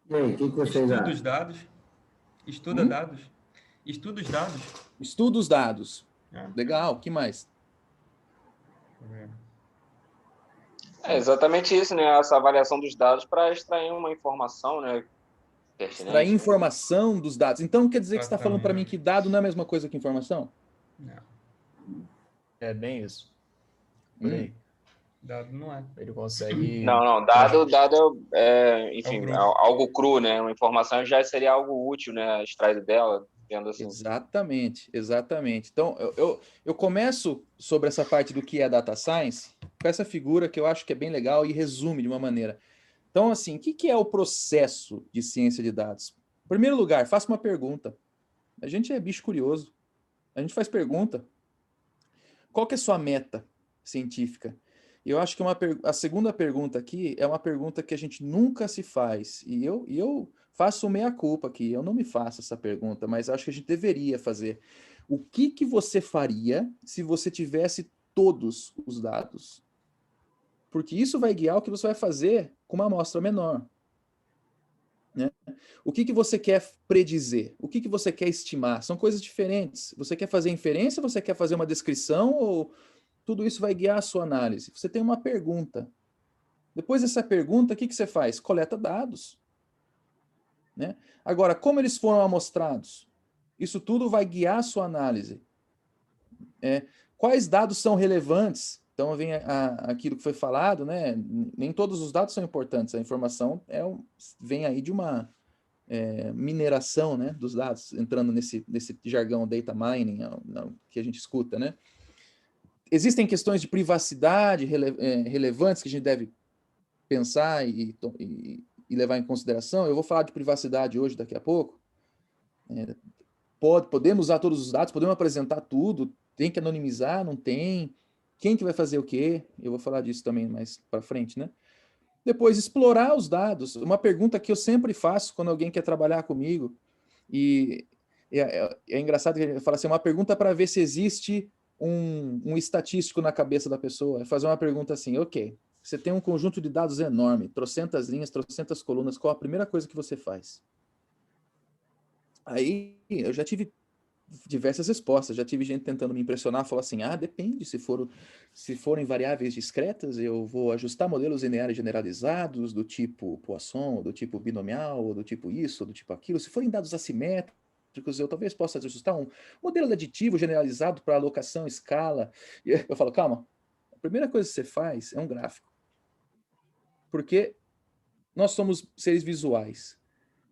E aí, o que vocês Estuda acham? os dados. Estuda dados. Estuda os dados. Estuda os dados. Legal, o que mais? É exatamente isso, né? Essa avaliação dos dados para extrair uma informação, né? Extrair informação dos dados. Então, quer dizer que você está falando para mim que dado não é a mesma coisa que informação? Não. É bem isso. Por aí. Dado não é. Ele consegue... Não, dado enfim, algo cru, né? Uma informação já seria algo útil, né? Extraído dela, vendo assim. Exatamente. Então, eu começo sobre essa parte do que é data science com essa figura que eu acho que é bem legal e resume de uma maneira. Então, assim, o que é o processo de ciência de dados? Em primeiro lugar, faça uma pergunta. A gente é bicho curioso. A gente faz pergunta. Qual que é a sua meta científica? E eu acho que a segunda pergunta aqui é uma pergunta que a gente nunca se faz. E eu faço meia-culpa aqui. Eu não me faço essa pergunta, mas acho que a gente deveria fazer. O que você faria se você tivesse todos os dados? Porque isso vai guiar o que você vai fazer com uma amostra menor. Né? O que você quer predizer? O que você quer estimar? São coisas diferentes. Você quer fazer inferência? Você quer fazer uma descrição? Ou tudo isso vai guiar a sua análise? Você tem uma pergunta. Depois dessa pergunta, o que você faz? Coleta dados. Né? Agora, como eles foram amostrados? Isso tudo vai guiar a sua análise. Quais dados são relevantes? Então, vem aquilo que foi falado, né? Nem todos os dados são importantes. A informação vem aí de uma mineração, né, dos dados, entrando nesse jargão data mining que a gente escuta, né? Existem questões de privacidade relevantes que a gente deve pensar e levar em consideração. Eu vou falar de privacidade hoje, daqui a pouco. Podemos usar todos os dados, podemos apresentar tudo, tem que anonimizar, não tem... Quem que vai fazer o quê? Eu vou falar disso também mais para frente, né? Depois, explorar os dados. Uma pergunta que eu sempre faço quando alguém quer trabalhar comigo, e é engraçado que ele fala assim, uma pergunta para ver se existe um estatístico na cabeça da pessoa. É fazer uma pergunta assim, ok, você tem um conjunto de dados enorme, trocentas linhas, trocentas colunas, qual a primeira coisa que você faz? Aí eu já tive diversas respostas, já tive gente tentando me impressionar, falar assim, depende, se forem variáveis discretas, eu vou ajustar modelos lineares generalizados do tipo Poisson, do tipo binomial, do tipo isso, do tipo aquilo. Se forem dados assimétricos, eu talvez possa ajustar um modelo aditivo generalizado para alocação, escala. E eu falo, calma, a primeira coisa que você faz é um gráfico. Porque nós somos seres visuais.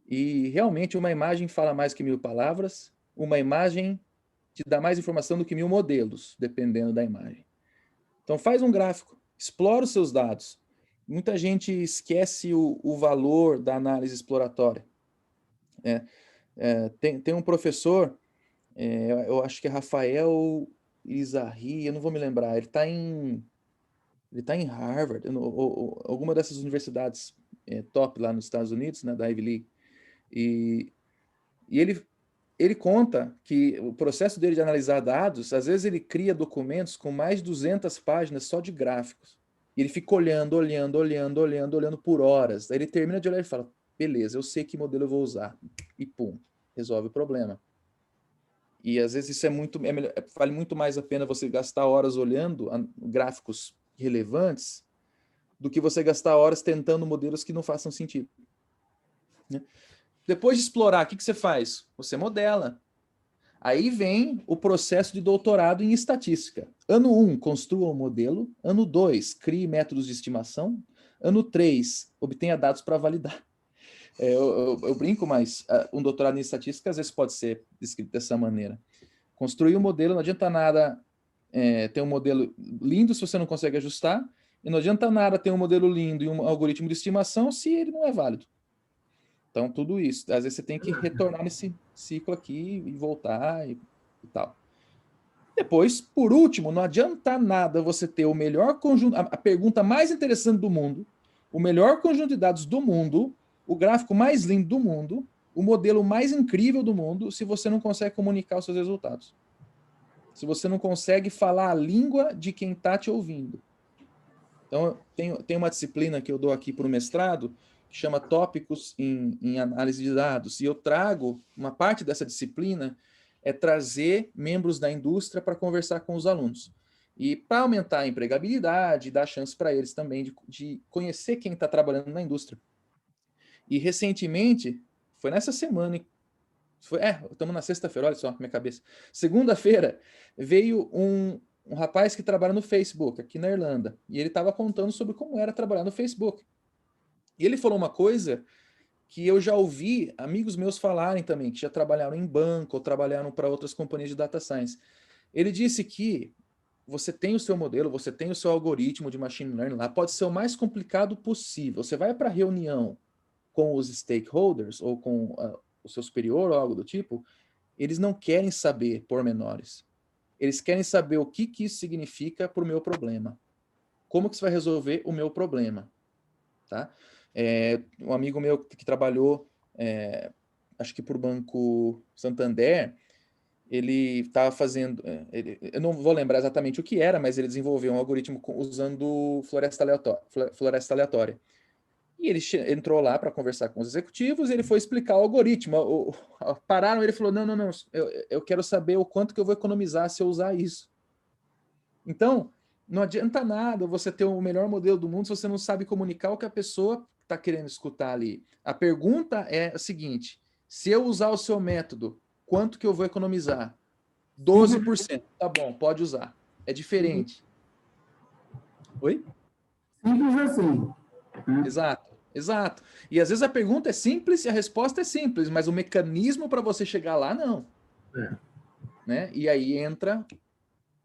E realmente uma imagem fala mais que 1000 palavras, uma imagem te dá mais informação do que 1000 modelos, dependendo da imagem. Então faz um gráfico, explora os seus dados. Muita gente esquece o valor da análise exploratória. Tem um professor, eu acho que é Rafael Izarri, eu não vou me lembrar, ele está em Harvard, ou alguma dessas universidades top lá nos Estados Unidos, né, da Ivy League. E ele conta que o processo dele de analisar dados, às vezes ele cria documentos com mais de 200 páginas só de gráficos. E ele fica olhando por horas. Aí ele termina de olhar e fala, beleza, eu sei que modelo eu vou usar. E pum, resolve o problema. E às vezes isso vale muito mais a pena você gastar horas olhando gráficos relevantes do que você gastar horas tentando modelos que não façam sentido. Né? Depois de explorar, o que você faz? Você modela. Aí vem o processo de doutorado em estatística. Ano 1, construa um modelo. Ano 2, crie métodos de estimação. Ano 3, obtenha dados para validar. Eu brinco, mas um doutorado em estatística às vezes pode ser descrito dessa maneira. Construir um modelo, não adianta nada ter um modelo lindo se você não consegue ajustar, e não adianta nada ter um modelo lindo e um algoritmo de estimação se ele não é válido. Então, tudo isso. Às vezes você tem que retornar nesse ciclo aqui e voltar e tal. Depois, por último, não adianta nada você ter o melhor conjunto, a pergunta mais interessante do mundo, o melhor conjunto de dados do mundo, o gráfico mais lindo do mundo, o modelo mais incrível do mundo, se você não consegue comunicar os seus resultados. Se você não consegue falar a língua de quem está te ouvindo. Então, tem uma disciplina que eu dou aqui para o mestrado, que chama Tópicos em Análise de Dados, e eu trago, uma parte dessa disciplina é trazer membros da indústria para conversar com os alunos. E para aumentar a empregabilidade, dar chance para eles também de conhecer quem está trabalhando na indústria. E recentemente, foi nessa semana, estamos na sexta-feira, olha só, minha cabeça. Segunda-feira, veio um rapaz que trabalha no Facebook, aqui na Irlanda, e ele estava contando sobre como era trabalhar no Facebook. E ele falou uma coisa que eu já ouvi amigos meus falarem também, que já trabalharam em banco ou trabalharam para outras companhias de data science. Ele disse que você tem o seu modelo, você tem o seu algoritmo de machine learning lá, pode ser o mais complicado possível. Você vai para a reunião com os stakeholders ou com o seu superior ou algo do tipo, eles não querem saber pormenores. Eles querem saber o que isso significa para o meu problema. Como que você vai resolver o meu problema? Tá? Um amigo meu que trabalhou, acho que por Banco Santander, ele estava fazendo, eu não vou lembrar exatamente o que era, mas ele desenvolveu um algoritmo usando floresta aleatória. E ele entrou lá para conversar com os executivos e ele foi explicar o algoritmo. Pararam, ele falou, não, eu quero saber o quanto que eu vou economizar se eu usar isso. Então, não adianta nada você ter o melhor modelo do mundo se você não sabe comunicar o que a pessoa está querendo escutar ali. A pergunta é a seguinte, se eu usar o seu método, quanto que eu vou economizar? 12%. Tá bom, pode usar. É diferente. Oi? Simples assim. Exato. E às vezes a pergunta é simples e a resposta é simples, mas o mecanismo para você chegar lá, não. Né? E aí entra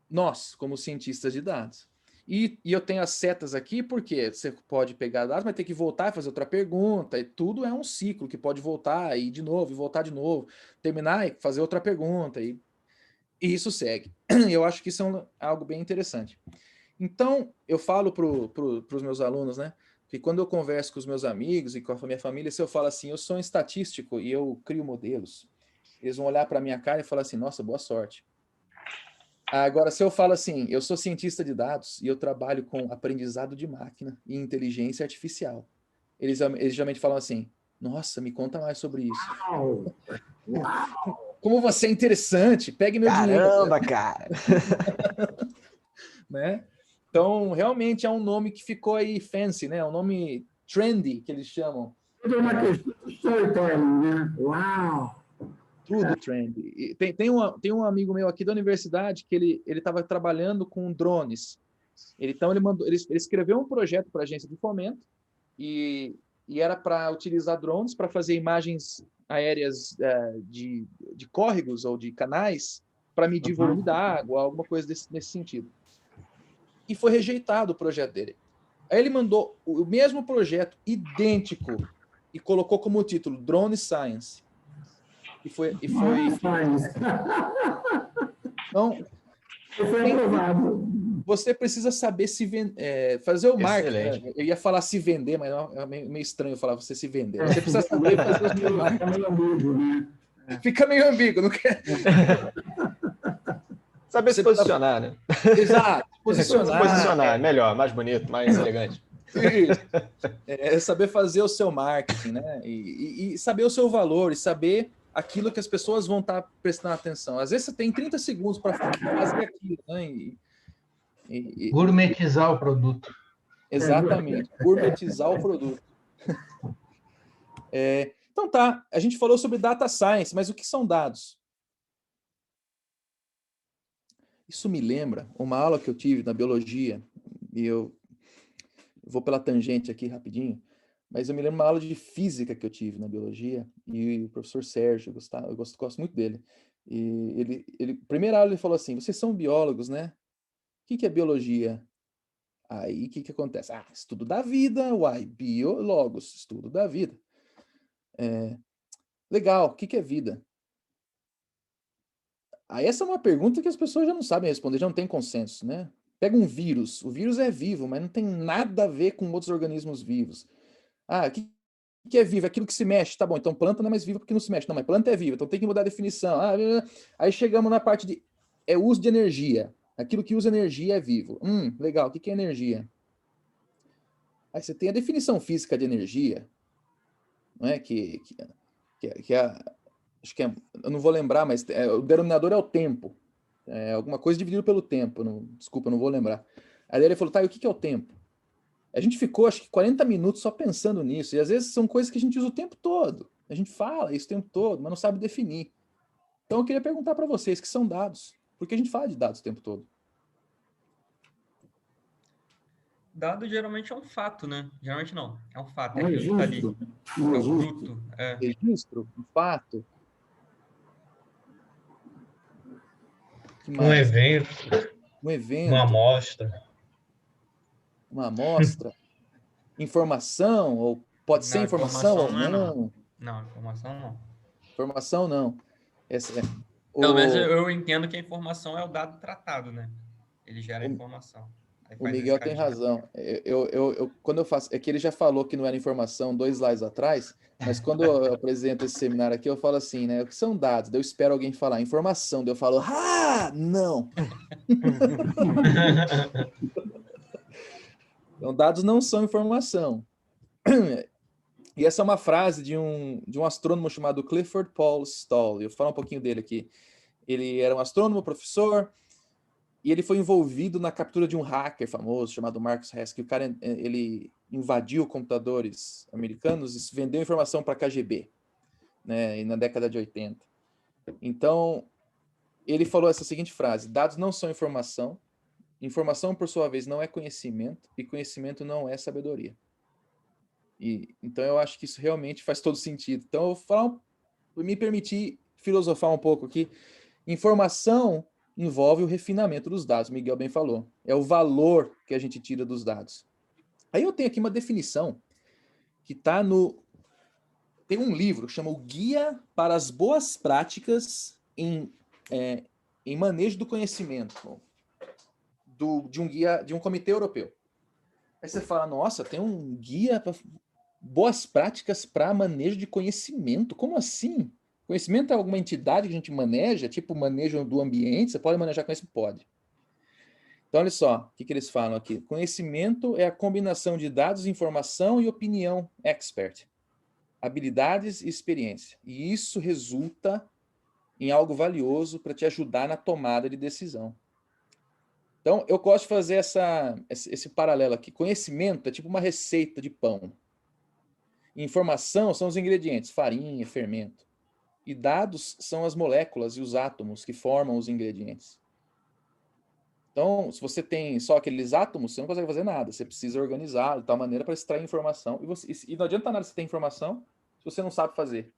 nós, como cientistas de dados. E eu tenho as setas aqui porque você pode pegar dados, mas tem que voltar e fazer outra pergunta, e tudo é um ciclo que pode voltar e de novo, e voltar de novo, terminar e fazer outra pergunta, e isso segue. Eu acho que isso é algo bem interessante. Então, eu falo para os meus alunos, né, que quando eu converso com os meus amigos e com a minha família, se eu falo assim, eu sou um estatístico e eu crio modelos, eles vão olhar para a minha cara e falar assim, nossa, boa sorte. Agora, se eu falo assim, eu sou cientista de dados e eu trabalho com aprendizado de máquina e inteligência artificial, eles geralmente falam assim, nossa, me conta mais sobre isso. Como você é interessante, pegue meu dinheiro. Caramba, cara! Né? Então, realmente é um nome que ficou aí fancy, né? É um nome trendy, que eles chamam. Tudo é uma questão de storytelling, né? Uau! Tudo trendy. E tem um amigo meu aqui da universidade que ele estava trabalhando com drones. Então, ele escreveu um projeto para a agência de fomento e era para utilizar drones para fazer imagens aéreas de córregos ou de canais para medir volume da água, alguma coisa nesse sentido. E foi rejeitado o projeto dele. Aí ele mandou o mesmo projeto, idêntico, e colocou como título Drone Science. E foi... Então, foi aprovado. Você precisa saber fazer o marketing. Excelente. Eu ia falar se vender, mas é meio estranho falar você se vender. Você precisa saber fazer os meus marketing. Fica meio ambíguo, né? Fica meio ambíguo, não quer? Saber se posicionar, né? Exato, posicionar. Se posicionar, melhor, mais bonito, mais elegante. É saber fazer o seu marketing, né? E saber o seu valor, e saber aquilo que as pessoas vão estar prestando atenção. Às vezes você tem 30 segundos para fazer aquilo, né? Gourmetizar o produto. Exatamente, gourmetizar o produto. Então tá, a gente falou sobre data science, mas o que são dados? Isso me lembra uma aula que eu tive na biologia, e eu vou pela tangente aqui rapidinho, mas eu me lembro uma aula de física que eu tive na biologia, e o professor Sérgio, eu gosto muito dele, e primeira aula ele falou assim, vocês são biólogos, né? O que é biologia? Aí, o que acontece? Estudo da vida, biólogos, estudo da vida. Legal, o que é vida? Aí essa é uma pergunta que as pessoas já não sabem responder, já não tem consenso, né? Pega um vírus, o vírus é vivo, mas não tem nada a ver com outros organismos vivos. O que é vivo? Aquilo que se mexe, tá bom, então planta não é mais viva porque não se mexe. Não, mas planta é viva, então tem que mudar a definição. Aí chegamos na parte de uso de energia. Aquilo que usa energia é vivo. Legal, o que é energia? Aí você tem a definição física de energia, não é? Acho que eu não vou lembrar, mas o denominador é o tempo. Alguma coisa dividido pelo tempo. Desculpa, eu não vou lembrar. Aí ele falou, e o que é o tempo? A gente ficou, acho que 40 minutos só pensando nisso. E às vezes são coisas que a gente usa o tempo todo. A gente fala isso o tempo todo, mas não sabe definir. Então eu queria perguntar para vocês, que são dados. Por que a gente fala de dados o tempo todo? Dado geralmente é um fato, né? Geralmente não, é um fato. É Um aquilo que tá ali. registro. É o bruto. Registro, um fato. Um evento. Um evento. Uma amostra. Uma amostra. Informação, ou pode ser informação ou não? Não, informação não. Informação não. Pelo menos eu entendo que a informação é o dado tratado, né? Ele gera informação. O Miguel tem razão. Quando eu faço... É que ele já falou que não era informação 2 slides atrás, mas quando eu apresento esse seminário aqui, eu falo assim, né? O que são dados? Daí eu espero alguém falar informação. Daí eu falo, não! Então, dados não são informação. E essa é uma frase de um astrônomo chamado Clifford Paul Stoll. Eu vou falar um pouquinho dele aqui. Ele era um astrônomo, professor, e ele foi envolvido na captura de um hacker famoso chamado Marcus Heskey. O cara, ele invadiu computadores americanos e vendeu informação para a KGB, né, na década de 80. Então, ele falou essa seguinte frase: dados não são informação, informação, por sua vez, não é conhecimento, e conhecimento não é sabedoria. Então, eu acho que isso realmente faz todo sentido. Então, eu vou me permitir filosofar um pouco aqui. Informação envolve o refinamento dos dados, Miguel bem falou. É o valor que a gente tira dos dados. Aí eu tenho aqui uma definição que está no... Tem um livro que chama O Guia para as Boas Práticas em Manejo do Conhecimento, de um comitê europeu. Aí você fala, nossa, tem um guia para boas práticas para manejo de conhecimento. Como assim? Conhecimento é alguma entidade que a gente maneja, tipo manejo do ambiente? Você pode manejar conhecimento? Pode. Então, olha só, o que eles falam aqui. Conhecimento é a combinação de dados, informação e opinião expert. habilidades e experiência. E isso resulta em algo valioso para te ajudar na tomada de decisão. Então, eu gosto de fazer esse paralelo aqui. Conhecimento é tipo uma receita de pão. Informação são os ingredientes, farinha, fermento. E dados são as moléculas e os átomos que formam os ingredientes. Então, se você tem só aqueles átomos, você não consegue fazer nada. Você precisa organizar de tal maneira para extrair informação. E não adianta nada você ter informação se você não sabe fazer.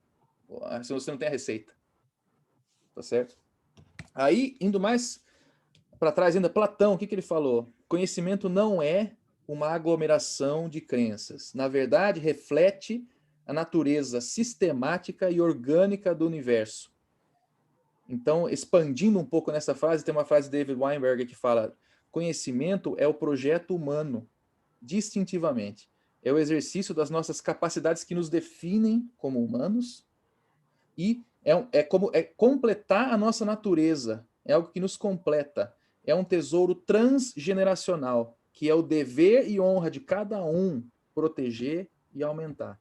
Se você não tem a receita. Tá certo? Aí, indo mais para trás ainda, Platão, o que ele falou? Conhecimento não é uma aglomeração de crenças. Na verdade, reflete a natureza sistemática e orgânica do universo. Então, expandindo um pouco nessa frase, tem uma frase de David Weinberger que fala: conhecimento é o projeto humano, distintivamente. É o exercício das nossas capacidades que nos definem como humanos e é completar a nossa natureza. É algo que nos completa. É um tesouro transgeneracional, que é o dever e honra de cada um proteger e aumentar.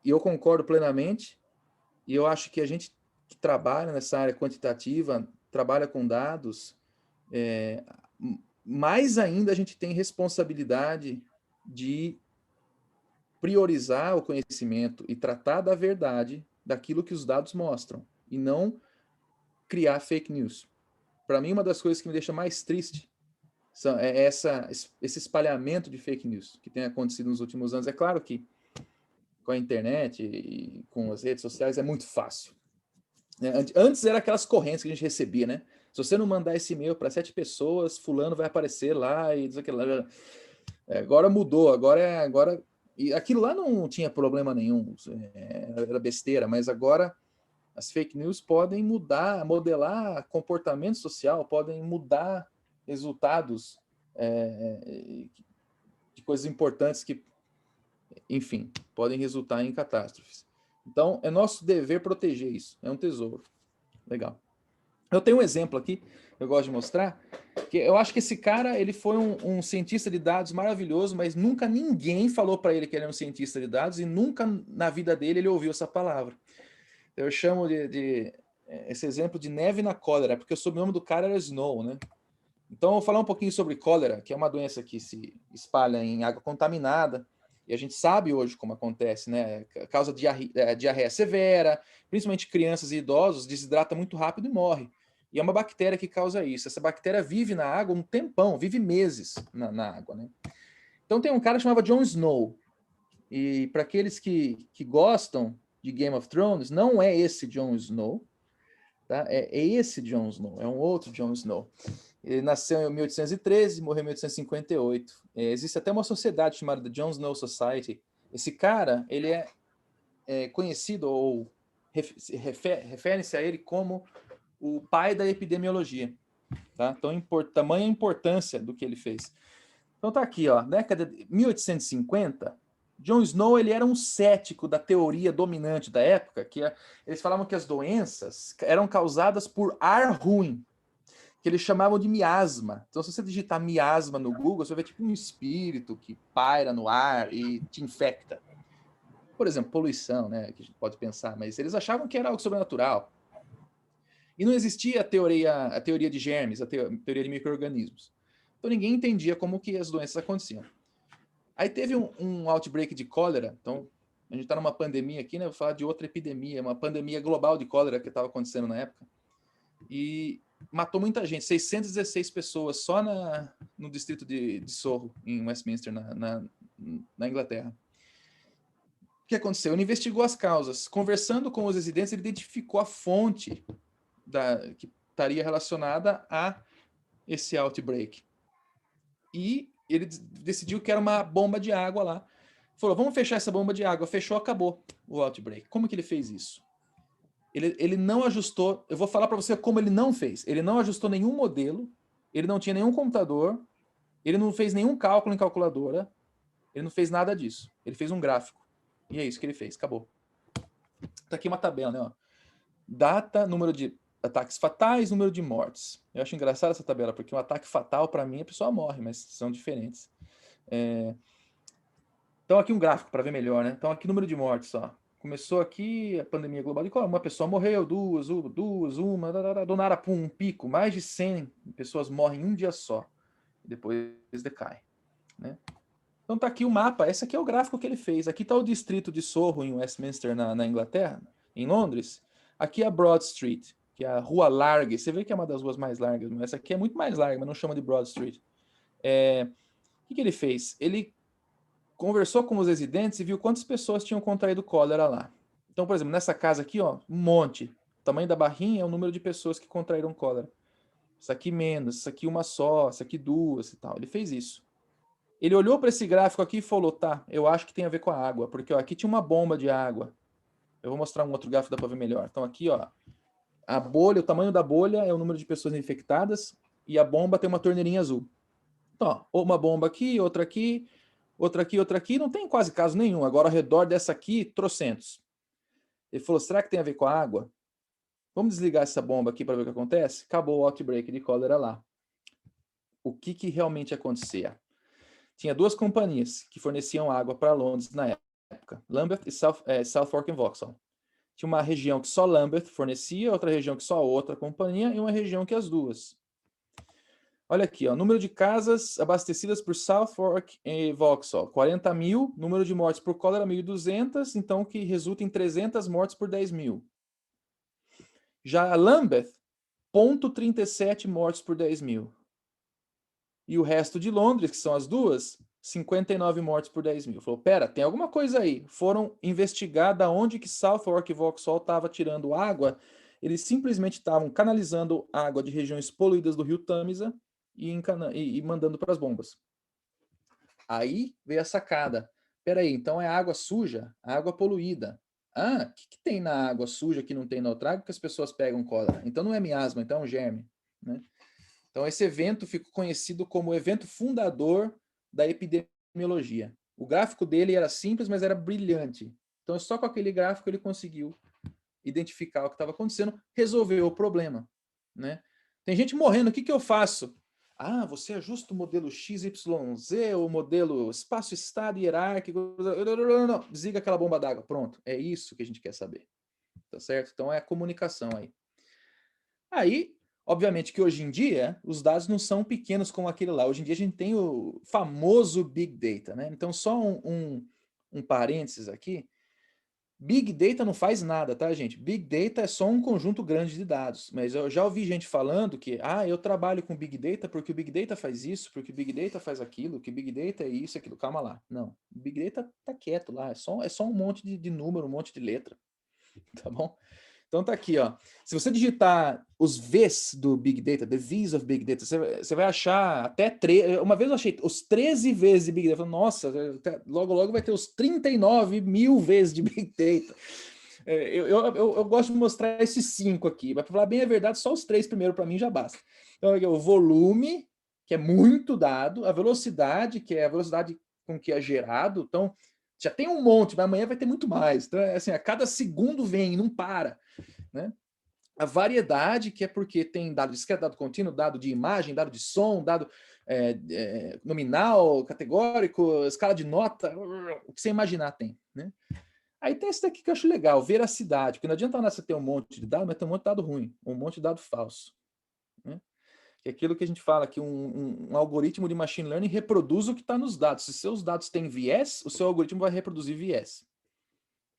E eu concordo plenamente, e eu acho que a gente que trabalha nessa área quantitativa, trabalha com dados, mais ainda a gente tem responsabilidade de priorizar o conhecimento e tratar da verdade daquilo que os dados mostram, e não criar fake news. Para mim, uma das coisas que me deixa mais triste é esse espalhamento de fake news que tem acontecido nos últimos anos. É claro que com a internet e com as redes sociais é muito fácil. Antes era aquelas correntes que a gente recebia, né? Se você não mandar esse e-mail para 7 pessoas, fulano vai aparecer lá e diz aquilo lá. Agora mudou, agora e aquilo lá não tinha problema nenhum, era besteira, mas agora as fake news podem modelar comportamento social, podem mudar resultados de coisas importantes que, enfim, podem resultar em catástrofes. Então, é nosso dever proteger isso. É um tesouro. Legal. Eu tenho um exemplo aqui, eu gosto de mostrar, que eu acho que esse cara, ele foi um cientista de dados maravilhoso, mas nunca ninguém falou para ele que ele é um cientista de dados e nunca na vida dele ele ouviu essa palavra. Eu chamo esse exemplo de neve na cólera, porque o sobrenome do cara era Snow, né? Então, eu vou falar um pouquinho sobre cólera, que é uma doença que se espalha em água contaminada, e a gente sabe hoje como acontece, né? Causa diarreia severa, principalmente crianças e idosos, desidrata muito rápido e morre. E é uma bactéria que causa isso. Essa bactéria vive na água um tempão, vive meses na água, né? Então tem um cara que chamava Jon Snow. E para aqueles que gostam de Game of Thrones, não é esse Jon Snow, tá? É esse Jon Snow, é um outro Jon Snow. Ele nasceu em 1813, morreu em 1858. Existe até uma sociedade chamada The Jon Snow Society. Esse cara, ele é conhecido, ou refere-se a ele como o pai da epidemiologia. Tá? Então, tamanha a importância do que ele fez. Então tá aqui, ó, década de 1850, Jon Snow ele era um cético da teoria dominante da época, eles falavam que as doenças eram causadas por ar ruim, que eles chamavam de miasma. Então, se você digitar miasma no Google, você vai ver tipo um espírito que paira no ar e te infecta. Por exemplo, poluição, né, que a gente pode pensar, mas eles achavam que era algo sobrenatural. E não existia a teoria de germes, a teoria de micro-organismos. Então, ninguém entendia como que as doenças aconteciam. Aí teve um outbreak de cólera. Então, a gente está numa pandemia aqui, né? Vou falar de outra epidemia, uma pandemia global de cólera que estava acontecendo na época. E matou muita gente, 616 pessoas só no distrito de Sorro, em Westminster, na Inglaterra. O que aconteceu? Ele investigou as causas. Conversando com os residentes, ele identificou a fonte que estaria relacionada a esse outbreak. E ele decidiu que era uma bomba de água lá. Falou, vamos fechar essa bomba de água. Fechou, acabou o outbreak. Como que ele fez isso? Ele não ajustou, eu vou falar para você como ele não fez. Ele não ajustou nenhum modelo, ele não tinha nenhum computador, ele não fez nenhum cálculo em calculadora, ele não fez nada disso. Ele fez um gráfico. E é isso que ele fez, acabou. Tá aqui uma tabela, né? Ó. Data, número de ataques fatais, número de mortes. Eu acho engraçada essa tabela, porque um ataque fatal, para mim, a pessoa morre, mas são diferentes. Então aqui um gráfico para ver melhor, né? Então aqui número de mortes, ó. Começou aqui a pandemia global, e uma pessoa morreu, duas, uma, do nada, pum, um pico, mais de 100 pessoas morrem em um dia só, e depois decai, né? Então tá aqui o mapa, esse aqui é o gráfico que ele fez, aqui tá o distrito de Soho, em Westminster, na Inglaterra, em Londres, aqui é a Broad Street, que é a rua larga, você vê que é uma das ruas mais largas, mas essa aqui é muito mais larga, mas não chama de Broad Street. O que ele fez? Ele conversou com os residentes e viu quantas pessoas tinham contraído cólera lá. Então, por exemplo, nessa casa aqui, ó, um monte. O tamanho da barrinha é o número de pessoas que contraíram cólera. Isso aqui menos, isso aqui uma só, isso aqui duas e tal. Ele fez isso. Ele olhou para esse gráfico aqui e falou, tá, eu acho que tem a ver com a água, porque ó, aqui tinha uma bomba de água. Eu vou mostrar um outro gráfico, dá para ver melhor. Então aqui, ó, a bolha, o tamanho da bolha é o número de pessoas infectadas e a bomba tem uma torneirinha azul. Então, ó, uma bomba aqui, outra aqui, outra aqui, outra aqui, não tem quase caso nenhum. Agora, ao redor dessa aqui, trocentos. Ele falou, será que tem a ver com a água? Vamos desligar essa bomba aqui para ver o que acontece? Acabou o outbreak de cólera lá. O que realmente acontecia? Tinha duas companhias que forneciam água para Londres na época, Lambeth e Southwark and Vauxhall. Tinha uma região que só Lambeth fornecia, outra região que só outra companhia e uma região que as duas. Olha aqui, ó, número de casas abastecidas por Southwark e Vauxhall, 40 mil, número de mortes por cólera 1.200, então que resulta em 300 mortes por 10 mil. Já a Lambeth, 0,37 mortes por 10 mil. E o resto de Londres, que são as duas, 59 mortes por 10 mil. Falou, pera, tem alguma coisa aí. Foram investigar da onde que Southwark e Vauxhall estava tirando água. Eles simplesmente estavam canalizando água de regiões poluídas do rio Tâmisa e mandando para as bombas. Aí veio a sacada. Peraí, então é água suja, água poluída. Ah, o que tem na água suja que não tem na outra água que as pessoas pegam cólera? Então não é miasma, então é um germe, né? Então esse evento ficou conhecido como o evento fundador da epidemiologia. O gráfico dele era simples, mas era brilhante. Então só com aquele gráfico ele conseguiu identificar o que estava acontecendo, resolveu o problema, né? Tem gente morrendo, o que eu faço? Ah, você ajusta o modelo XYZ, o modelo espaço-estado hierárquico. Não, desliga aquela bomba d'água. Pronto, é isso que a gente quer saber. Tá certo? Então é a comunicação aí. Aí, obviamente que hoje em dia, os dados não são pequenos como aquele lá. Hoje em dia a gente tem o famoso Big Data, né? Então só um parênteses aqui. Big Data não faz nada, tá, gente? Big Data é só um conjunto grande de dados. Mas eu já ouvi gente falando que, eu trabalho com Big Data porque o Big Data faz isso, porque o Big Data faz aquilo, que o Big Data é isso, aquilo. Calma lá. Não. O Big Data tá quieto lá. É só um monte de número, um monte de letra. Tá bom? Então tá aqui, ó. Se você digitar os Vs do Big Data, the Vs of Big Data, você vai achar até... Uma vez eu achei os 13 Vs de Big Data. Nossa, logo vai ter os 39 mil Vs de Big Data. Eu gosto de mostrar esses 5 aqui. Mas para falar bem a verdade, só os 3 primeiro para mim já basta. Então aqui, o volume, que é muito dado, a velocidade, que é a velocidade com que é gerado. Então, já tem um monte, mas amanhã vai ter muito mais. Então, assim, a cada segundo vem, não para, né? A variedade, que é porque tem dado discreto, dado contínuo, dado de imagem, dado de som, dado nominal, categórico, escala de nota, o que você imaginar tem, né? Aí tem esse daqui que eu acho legal, veracidade, porque não adianta nada você ter um monte de dado, mas ter um monte de dado ruim, um monte de dado falso, né? Que é aquilo que a gente fala, que um algoritmo de machine learning reproduz o que está nos dados. Se seus dados têm viés, o seu algoritmo vai reproduzir viés.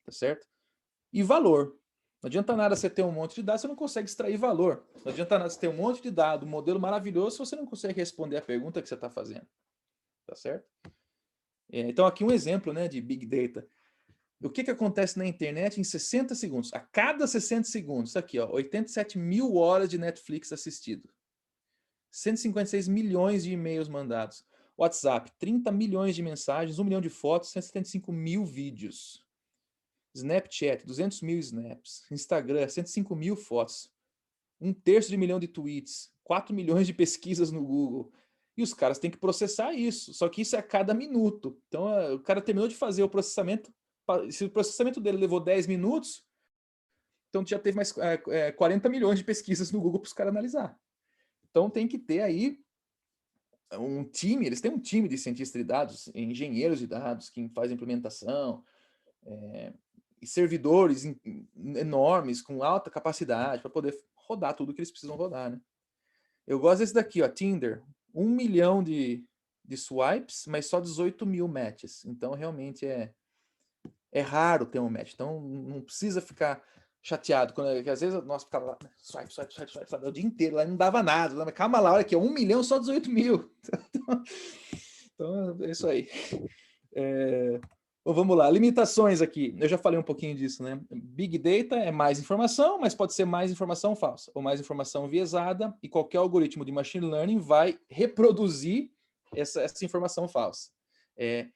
Tá certo? E valor. Não adianta nada você ter um monte de dados, você não consegue extrair valor. Não adianta nada você ter um monte de dados, um modelo maravilhoso, se você não consegue responder a pergunta que você está fazendo. Tá certo? Então aqui um exemplo, né, de Big Data. O que acontece na internet em 60 segundos? A cada 60 segundos, aqui, ó, 87 mil horas de Netflix assistido. 156 milhões de e-mails mandados. WhatsApp, 30 milhões de mensagens, 1 milhão de fotos, 175 mil vídeos. Snapchat, 200 mil snaps. Instagram, 105 mil fotos. 1/3 de milhão de tweets. 4 milhões de pesquisas no Google. E os caras têm que processar isso. Só que isso é a cada minuto. Então, o cara terminou de fazer o processamento. Se o processamento dele levou 10 minutos, então já teve mais 40 milhões de pesquisas no Google para os caras analisar. Então tem que ter aí um time, eles têm um time de cientistas de dados, engenheiros de dados, que faz implementação, e servidores enormes, com alta capacidade, para poder rodar tudo que eles precisam rodar, né? Eu gosto desse daqui, ó, Tinder, 1 milhão de swipes, mas só 18 mil matches. Então, realmente é raro ter um match. Então, não precisa ficar chateado. Porque às vezes nós ficava lá, swipe, o dia inteiro, lá não dava nada. Mas calma lá, olha aqui, 1 milhão só 18 mil. Então, é isso aí. Bom, vamos lá, limitações aqui. Eu já falei um pouquinho disso, né? Big Data é mais informação, mas pode ser mais informação falsa, ou mais informação enviesada, e qualquer algoritmo de machine learning vai reproduzir essa informação falsa.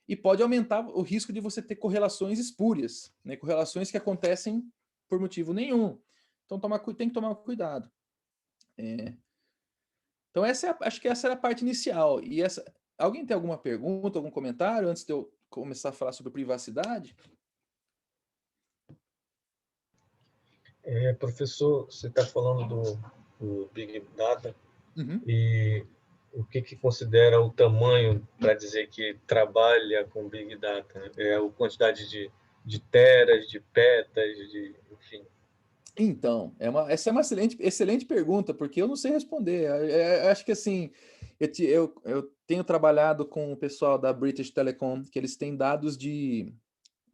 E pode aumentar o risco de você ter correlações espúrias, né? Correlações que acontecem por motivo nenhum. Então tem que tomar cuidado. Então acho que essa era a parte inicial. E alguém tem alguma pergunta, algum comentário antes de eu começar a falar sobre privacidade? Professor, você está falando do Big Data, e o que considera o tamanho para dizer que trabalha com Big Data? A quantidade de teras, de petas, enfim. Então, essa é uma excelente pergunta, porque eu não sei responder. Acho que assim, eu tenho trabalhado com o pessoal da British Telecom, que eles têm dados de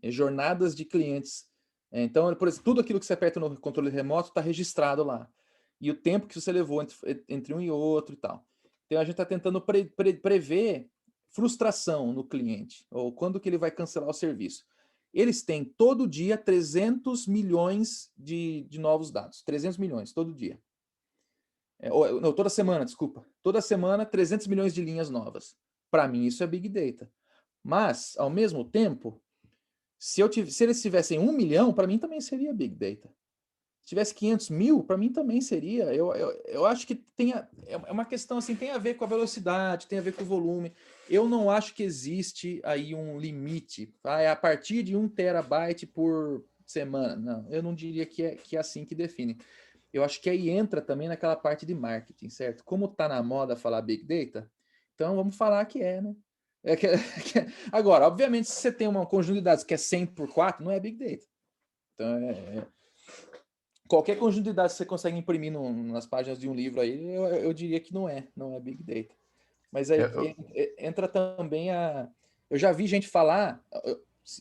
jornadas de clientes. Então, por exemplo, tudo aquilo que você aperta no controle remoto está registrado lá. E o tempo que você levou entre um e outro e tal. Então, a gente está tentando prever frustração no cliente, ou quando que ele vai cancelar o serviço. Eles têm todo dia 300 milhões de novos dados. 300 milhões, todo dia. Não, toda semana, desculpa. Toda semana, 300 milhões de linhas novas. Para mim, isso é Big Data. Mas, ao mesmo tempo, se eles tivessem 1 milhão, para mim também seria Big Data. Se tivesse 500 mil, para mim também seria. Eu acho que é uma questão assim, tem a ver com a velocidade, tem a ver com o volume. Eu não acho que existe aí um limite. É a partir de 1 terabyte por semana. Não, eu não diria que é assim que define. Eu acho que aí entra também naquela parte de marketing, certo? Como está na moda falar Big Data, então vamos falar que né? Agora, obviamente, se você tem uma conjunto de dados que é 100 por 4, não é Big Data. Então, qualquer conjunto de dados que você consegue imprimir nas páginas de um livro aí, eu diria que não é Big Data. Mas aí entra também eu já vi gente falar,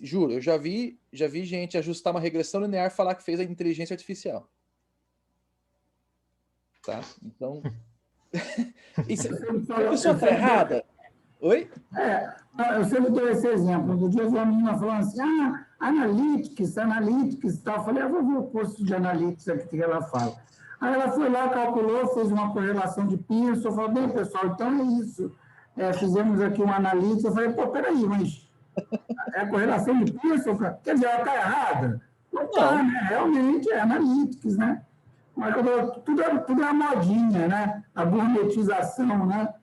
juro, eu já vi gente ajustar uma regressão linear e falar que fez a inteligência artificial. Tá? Então... a pessoa está errada? Oi? Eu sempre dou esse exemplo. Do dia uma menina falando assim, Analytics e tal. Eu falei, vou ver o curso de Analytics aqui que ela fala. Aí ela foi lá, calculou, fez uma correlação de Pearson, falou, bem, pessoal, então é isso. Fizemos aqui um Analytics. Eu falei, peraí, mas é a correlação de Pearson? Quer dizer, ela está errada? Não está, né? Realmente é Analytics, né? Mas tudo é modinha, né? A gourmetização, né?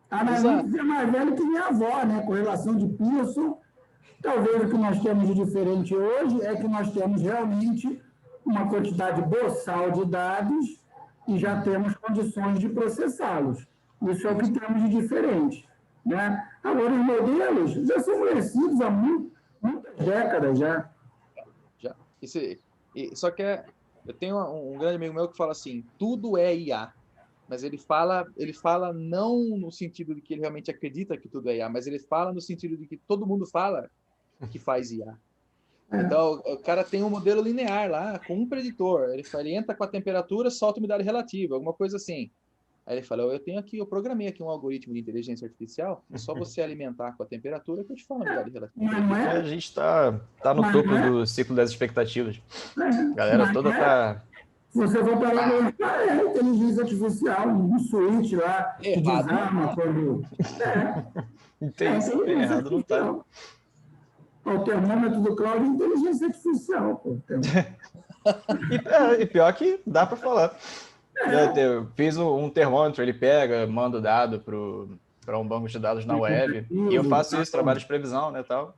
A Analytics é mais velha que minha avó, né? Correlação de Pearson. Talvez o que nós temos de diferente hoje é que nós temos realmente uma quantidade boçal de dados e já temos condições de processá-los. Isso é o que temos de diferente, né? Agora, os modelos já são conhecidos há muitas décadas já. Só que eu tenho um grande amigo meu que fala assim, tudo é IA. Mas ele fala não no sentido de que ele realmente acredita que tudo é IA, mas ele fala no sentido de que todo mundo fala que faz IA. Então, o cara tem um modelo linear lá, com um preditor. Ele entra com a temperatura, solta a umidade relativa, alguma coisa assim. Aí ele fala, eu programei aqui um algoritmo de inteligência artificial, é só você alimentar com a temperatura que eu te falo a umidade relativa. A gente tá no topo do ciclo das expectativas. A galera toda tá... Você vai para lá, inteligência artificial, um switch lá, que desarma quando... errado não tá. O termômetro do cloud é inteligência artificial. E pior que dá para falar. Eu fiz um termômetro, ele pega, manda o dado para um banco de dados na web, e eu faço isso, trabalho de previsão, né, tal.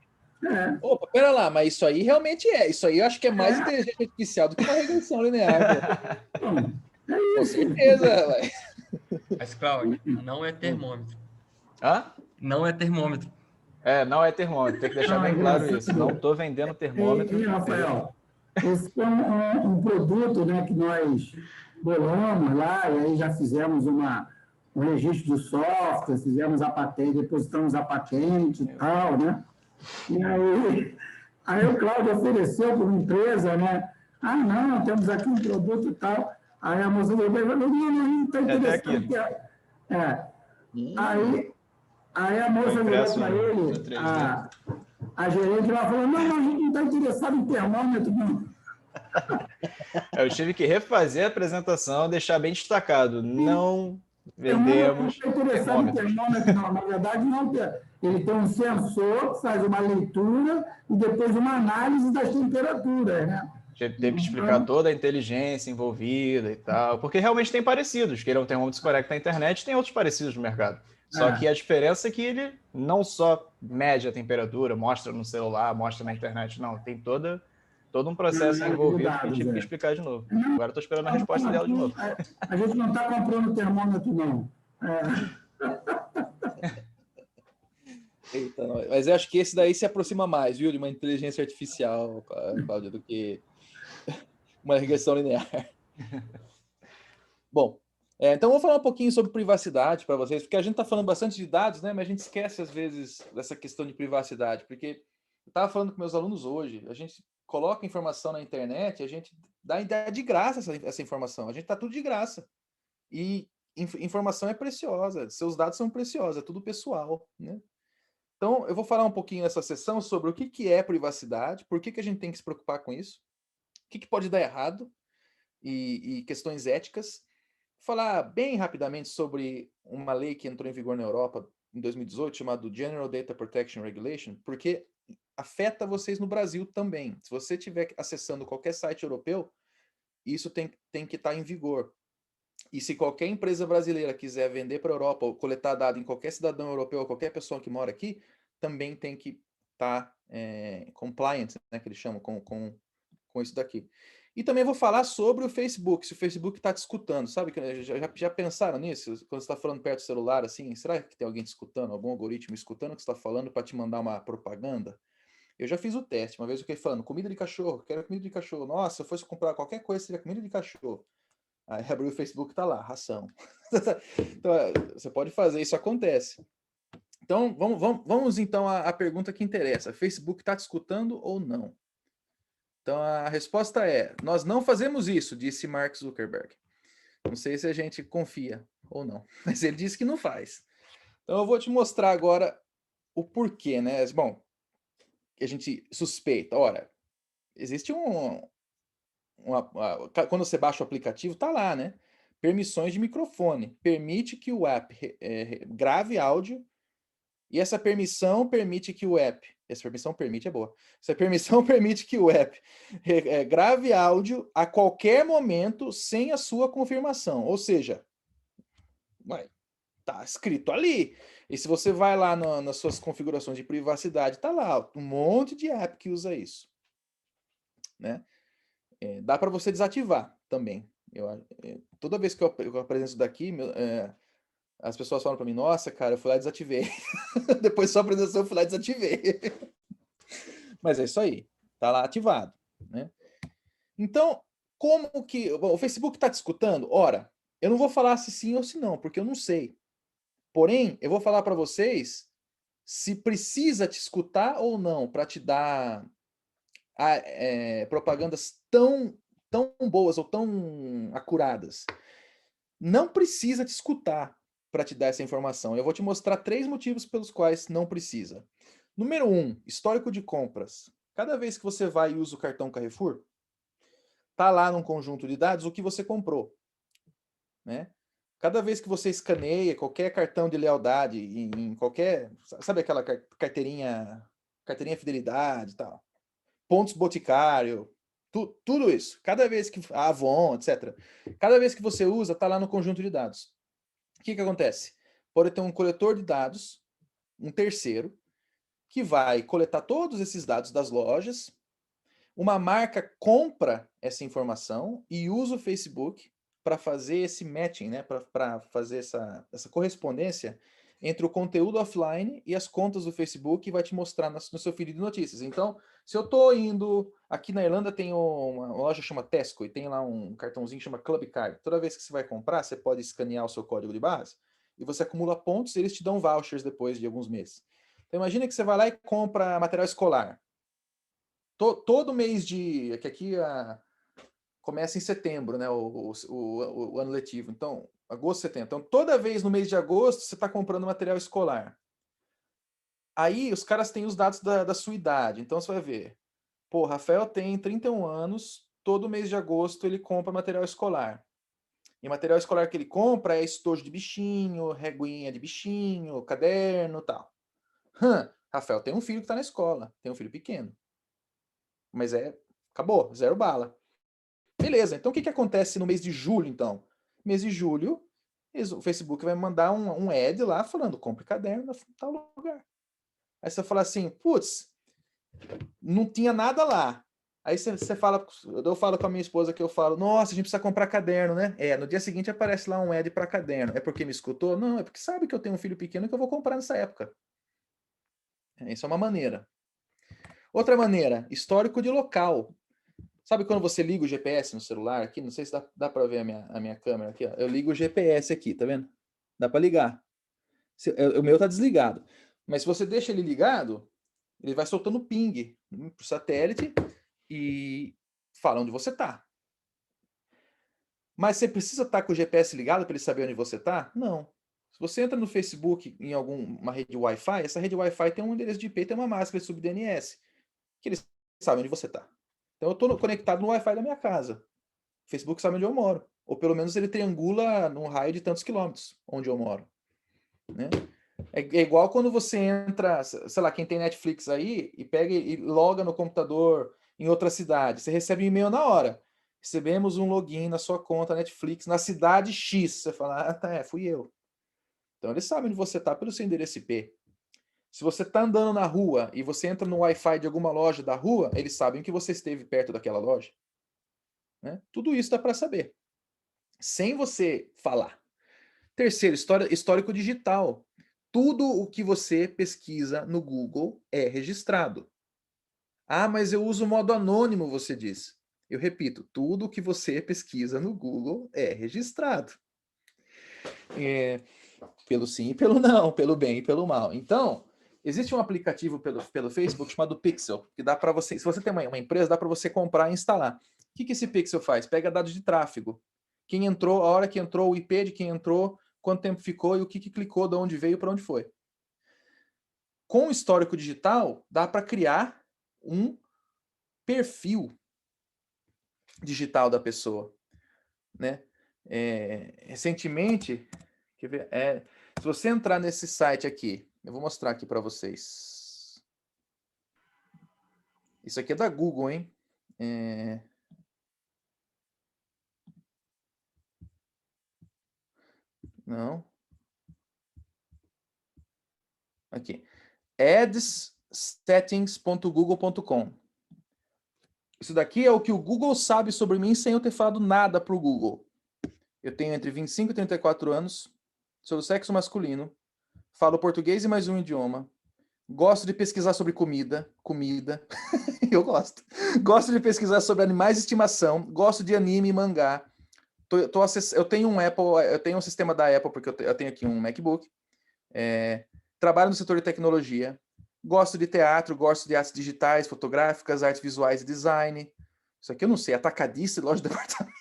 Opa, pera lá, mas isso aí realmente isso aí eu acho que é mais inteligência artificial do que uma regressão linear. Com certeza, Mas, Cláudio, não é termômetro. Hã? Não é termômetro. Não é termômetro, tem que deixar bem claro isso. Não estou vendendo termômetro. E, Rafael, esse é um produto, né, que nós bolamos lá, e aí já fizemos um registro de software, fizemos a patente, depositamos a patente e tal, né? E aí o Cláudio ofereceu para uma empresa, né? Ah, não, temos aqui um produto e tal. Aí a moça falou, não está interessante. Aí a moça virou para ele, a gerente, ela falou, não, a gente não está interessado em termômetro, não. Eu tive que refazer a apresentação, deixar bem destacado. Não vendemos termômetros. Não, na verdade, não. Ele tem um sensor que faz uma leitura e depois uma análise das temperaturas, né? Teve que explicar toda a inteligência envolvida e tal, porque realmente tem parecidos, que ele é um termômetro que se conecta à internet, tem outros parecidos no mercado. Só que a diferença é que ele não só mede a temperatura, mostra no celular, mostra na internet, não. Tem todo um processo envolvido que eu tive que explicar de novo. Agora estou esperando a resposta dela de novo. A gente não está comprando termômetro, não. Eita, mas eu acho que esse daí se aproxima mais, viu, de uma inteligência artificial, Cláudia, do que uma regressão linear. Bom, então vou falar um pouquinho sobre privacidade para vocês, porque a gente está falando bastante de dados, né? Mas a gente esquece, às vezes, dessa questão de privacidade, porque eu estava falando com meus alunos hoje, a gente coloca informação na internet, a gente dá ideia de graça essa informação, a gente está tudo de graça. E informação é preciosa, seus dados são preciosos, é tudo pessoal, né? Então, eu vou falar um pouquinho nessa sessão sobre o que é privacidade, por que a gente tem que se preocupar com isso, o que pode dar errado e questões éticas. Falar bem rapidamente sobre uma lei que entrou em vigor na Europa em 2018, chamada General Data Protection Regulation, porque afeta vocês no Brasil também. Se você estiver acessando qualquer site europeu, isso tem que estar em vigor. E se qualquer empresa brasileira quiser vender para a Europa ou coletar dado em qualquer cidadão europeu ou qualquer pessoa que mora aqui, também tem que estar compliant, né, que eles chamam, com isso daqui. E também vou falar sobre o Facebook, se o Facebook está te escutando, sabe? Já pensaram nisso? Quando você está falando perto do celular, assim, será que tem alguém te escutando, algum algoritmo escutando o que você está falando para te mandar uma propaganda? Eu já fiz o teste, uma vez eu fiquei falando, comida de cachorro, quero comida de cachorro. Nossa, se eu fosse comprar qualquer coisa, seria comida de cachorro. Aí abriu o Facebook, tá lá, ração. Então, você pode fazer, isso acontece. Então, vamos então à pergunta que interessa. Facebook está te escutando ou não? Então, a resposta é, nós não fazemos isso, disse Mark Zuckerberg. Não sei se a gente confia ou não, mas ele disse que não faz. Então, eu vou te mostrar agora o porquê, né? Bom, a gente suspeita. Ora, existe quando você baixa o aplicativo, tá lá, né? Permissões de microfone. Permite que o app grave áudio e essa permissão permite que o app... Essa permissão permite, é boa. Essa permissão permite que o app grave áudio a qualquer momento sem a sua confirmação. Ou seja, tá escrito ali. E se você vai lá nas suas configurações de privacidade, tá lá um monte de app que usa isso. Né? Dá para você desativar também. Toda vez que eu apresento isso daqui, as pessoas falam para mim, nossa, cara, eu fui lá e desativei. Depois da sua apresentação, eu fui lá e desativei. Mas é isso aí. Tá lá ativado. Né? Então, como que... Bom, o Facebook está te escutando? Ora, eu não vou falar se sim ou se não, porque eu não sei. Porém, eu vou falar para vocês se precisa te escutar ou não para te dar propagandas tão boas ou tão acuradas. Não precisa te escutar para te dar essa informação. Eu vou te mostrar 3 motivos pelos quais não precisa. Número 1, histórico de compras. Cada vez que você vai e usa o cartão Carrefour, tá lá num conjunto de dados o que você comprou. Né? Cada vez que você escaneia qualquer cartão de lealdade, em qualquer... Sabe aquela carteirinha fidelidade e tal? Pontos Boticário, tudo isso. Cada vez que... Avon, etc. Cada vez que você usa, está lá no conjunto de dados. O que acontece? Pode ter um coletor de dados, um terceiro, que vai coletar todos esses dados das lojas, uma marca compra essa informação e usa o Facebook para fazer esse matching, né? Para fazer essa correspondência entre o conteúdo offline e as contas do Facebook e vai te mostrar no seu feed de notícias. Então, se eu estou indo... Aqui na Irlanda tem uma loja que chama Tesco e tem lá um cartãozinho que chama Club Card. Toda vez que você vai comprar, você pode escanear o seu código de barras e você acumula pontos e eles te dão vouchers depois de alguns meses. Então, imagina que você vai lá e compra material escolar. Todo mês de... que aqui começa em setembro, né, o ano letivo. Então, agosto, setembro. Então, toda vez no mês de agosto, você está comprando material escolar. Aí, os caras têm os dados da sua idade. Então, você vai ver. Pô, Rafael tem 31 anos, todo mês de agosto ele compra material escolar. E material escolar que ele compra é estojo de bichinho, reguinha de bichinho, caderno e tal. Rafael tem um filho que está na escola, tem um filho pequeno. Mas acabou, zero bala. Beleza, então o que acontece no mês de julho, então? Mês de julho, o Facebook vai mandar um ad lá falando, compre caderno em tal lugar. Aí você fala assim, putz, não tinha nada lá. Aí você fala, eu falo com a minha esposa que eu falo, nossa, a gente precisa comprar caderno, né? No dia seguinte aparece lá um ad para caderno. É porque me escutou? Não, é porque sabe que eu tenho um filho pequeno que eu vou comprar nessa época. Isso é uma maneira. Outra maneira, histórico de local. Sabe quando você liga o GPS no celular aqui? Não sei se dá para ver a minha câmera aqui. Ó. Eu ligo o GPS aqui, tá vendo? Dá para ligar. O meu tá desligado. Mas se você deixa ele ligado, ele vai soltando ping pro satélite e fala onde você tá. Mas você precisa estar com o GPS ligado para ele saber onde você tá? Não. Se você entra no Facebook em alguma rede Wi-Fi, essa rede Wi-Fi tem um endereço de IP, tem uma máscara de sub-DNS, que eles sabem onde você tá. Então eu estou conectado no Wi-Fi da minha casa. O Facebook sabe onde eu moro. Ou pelo menos ele triangula num raio de tantos quilômetros onde eu moro. Né? É igual quando você entra, sei lá, quem tem Netflix aí, e pega e loga no computador em outra cidade. Você recebe um e-mail na hora. Recebemos um login na sua conta Netflix na cidade X. Você fala, fui eu. Então eles sabem onde você está pelo seu endereço IP. Se você está andando na rua e você entra no Wi-Fi de alguma loja da rua, eles sabem que você esteve perto daquela loja. Né? Tudo isso dá para saber. Sem você falar. Terceiro, histórico digital. Tudo o que você pesquisa no Google é registrado. Ah, mas eu uso o modo anônimo, você diz. Eu repito, tudo o que você pesquisa no Google é registrado. Pelo sim e pelo não, pelo bem e pelo mal. Então, existe um aplicativo pelo Facebook chamado Pixel, que dá para você, se você tem uma empresa, dá para você comprar e instalar. O que esse Pixel faz? Pega dados de tráfego. Quem entrou, a hora que entrou, o IP de quem entrou, quanto tempo ficou e o que clicou, de onde veio, para onde foi. Com o histórico digital, dá para criar um perfil digital da pessoa. Né? Recentemente, quer ver? Se você entrar nesse site aqui, eu vou mostrar aqui para vocês. Isso aqui é da Google, hein? Não. Aqui. adssettings.google.com. Isso daqui é o que o Google sabe sobre mim sem eu ter falado nada para o Google. Eu tenho entre 25 e 34 anos, sou do sexo masculino, falo português e mais um idioma, gosto de pesquisar sobre comida, eu gosto. Gosto de pesquisar sobre animais de estimação, gosto de anime e mangá. Eu tenho um sistema da Apple, porque eu tenho aqui um MacBook. Trabalho no setor de tecnologia. Gosto de teatro, gosto de artes digitais, fotográficas, artes visuais e design. Isso aqui eu não sei, atacadista, loja de departamento.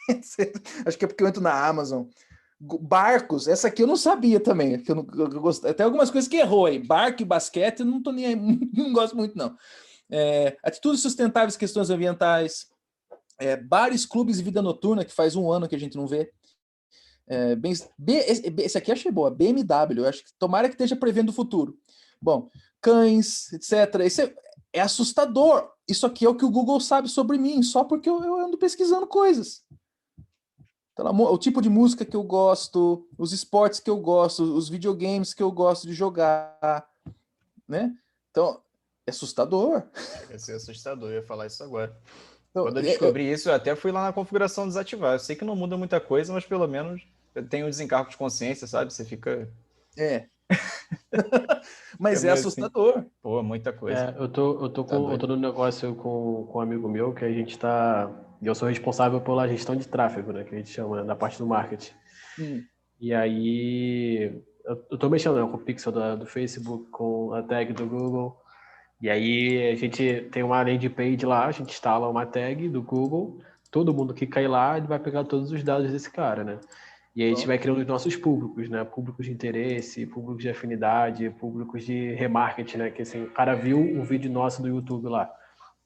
Acho que é porque eu entro na Amazon. Barcos, essa aqui eu não sabia também. Que eu gosto, até algumas coisas que errou aí. Barco e basquete, eu não tô nem aí, não gosto muito, não. Atitudes sustentáveis, questões ambientais. Bares, clubes e vida noturna, que faz um ano que a gente não vê. Esse aqui eu achei boa, BMW. Eu acho que tomara que esteja prevendo o futuro. Bom, cães, etc. Isso é assustador. Isso aqui é o que o Google sabe sobre mim, só porque eu ando pesquisando coisas. Então, o tipo de música que eu gosto, os esportes que eu gosto, os videogames que eu gosto de jogar, né? Então, é assustador. Ia ser assustador, eu ia falar isso agora. Então, quando eu descobri isso, eu até fui lá na configuração desativar. Eu sei que não muda muita coisa, mas pelo menos tem um desencargo de consciência, sabe? Você fica... Mas é assustador. Assim, pô, muita coisa. Eu tô no negócio com um amigo meu que a gente tá... Eu sou responsável pela gestão de tráfego, né? Que a gente chama, da parte do marketing. E aí, eu tô mexendo, né, com o pixel do Facebook, com a tag do Google. E aí, a gente tem uma landing page lá, a gente instala uma tag do Google. Todo mundo que cai lá, ele vai pegar todos os dados desse cara, né? E aí a gente vai criando os nossos públicos, né? Públicos de interesse, públicos de afinidade, públicos de remarketing, né? Que assim, o cara viu um vídeo nosso do YouTube lá.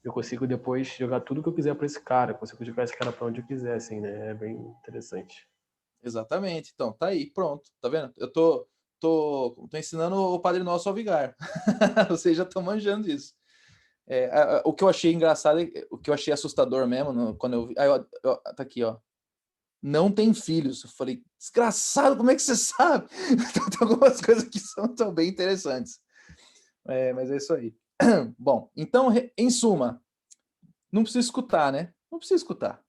Eu consigo depois jogar tudo que eu quiser para esse cara, consigo jogar esse cara para onde eu quiser, assim, né? É bem interessante. Exatamente. Então, tá aí, pronto. Tá vendo? Eu tô ensinando o Padre Nosso ao Vigar. Vocês já estão manjando disso. O que eu achei engraçado, o que eu achei assustador mesmo, quando eu vi... tá aqui, ó. Não tem filhos. Eu falei, desgraçado, como é que você sabe? Então, tem algumas coisas que são bem interessantes. Mas é isso aí. Bom, então, em suma, não precisa escutar, né? Não precisa escutar.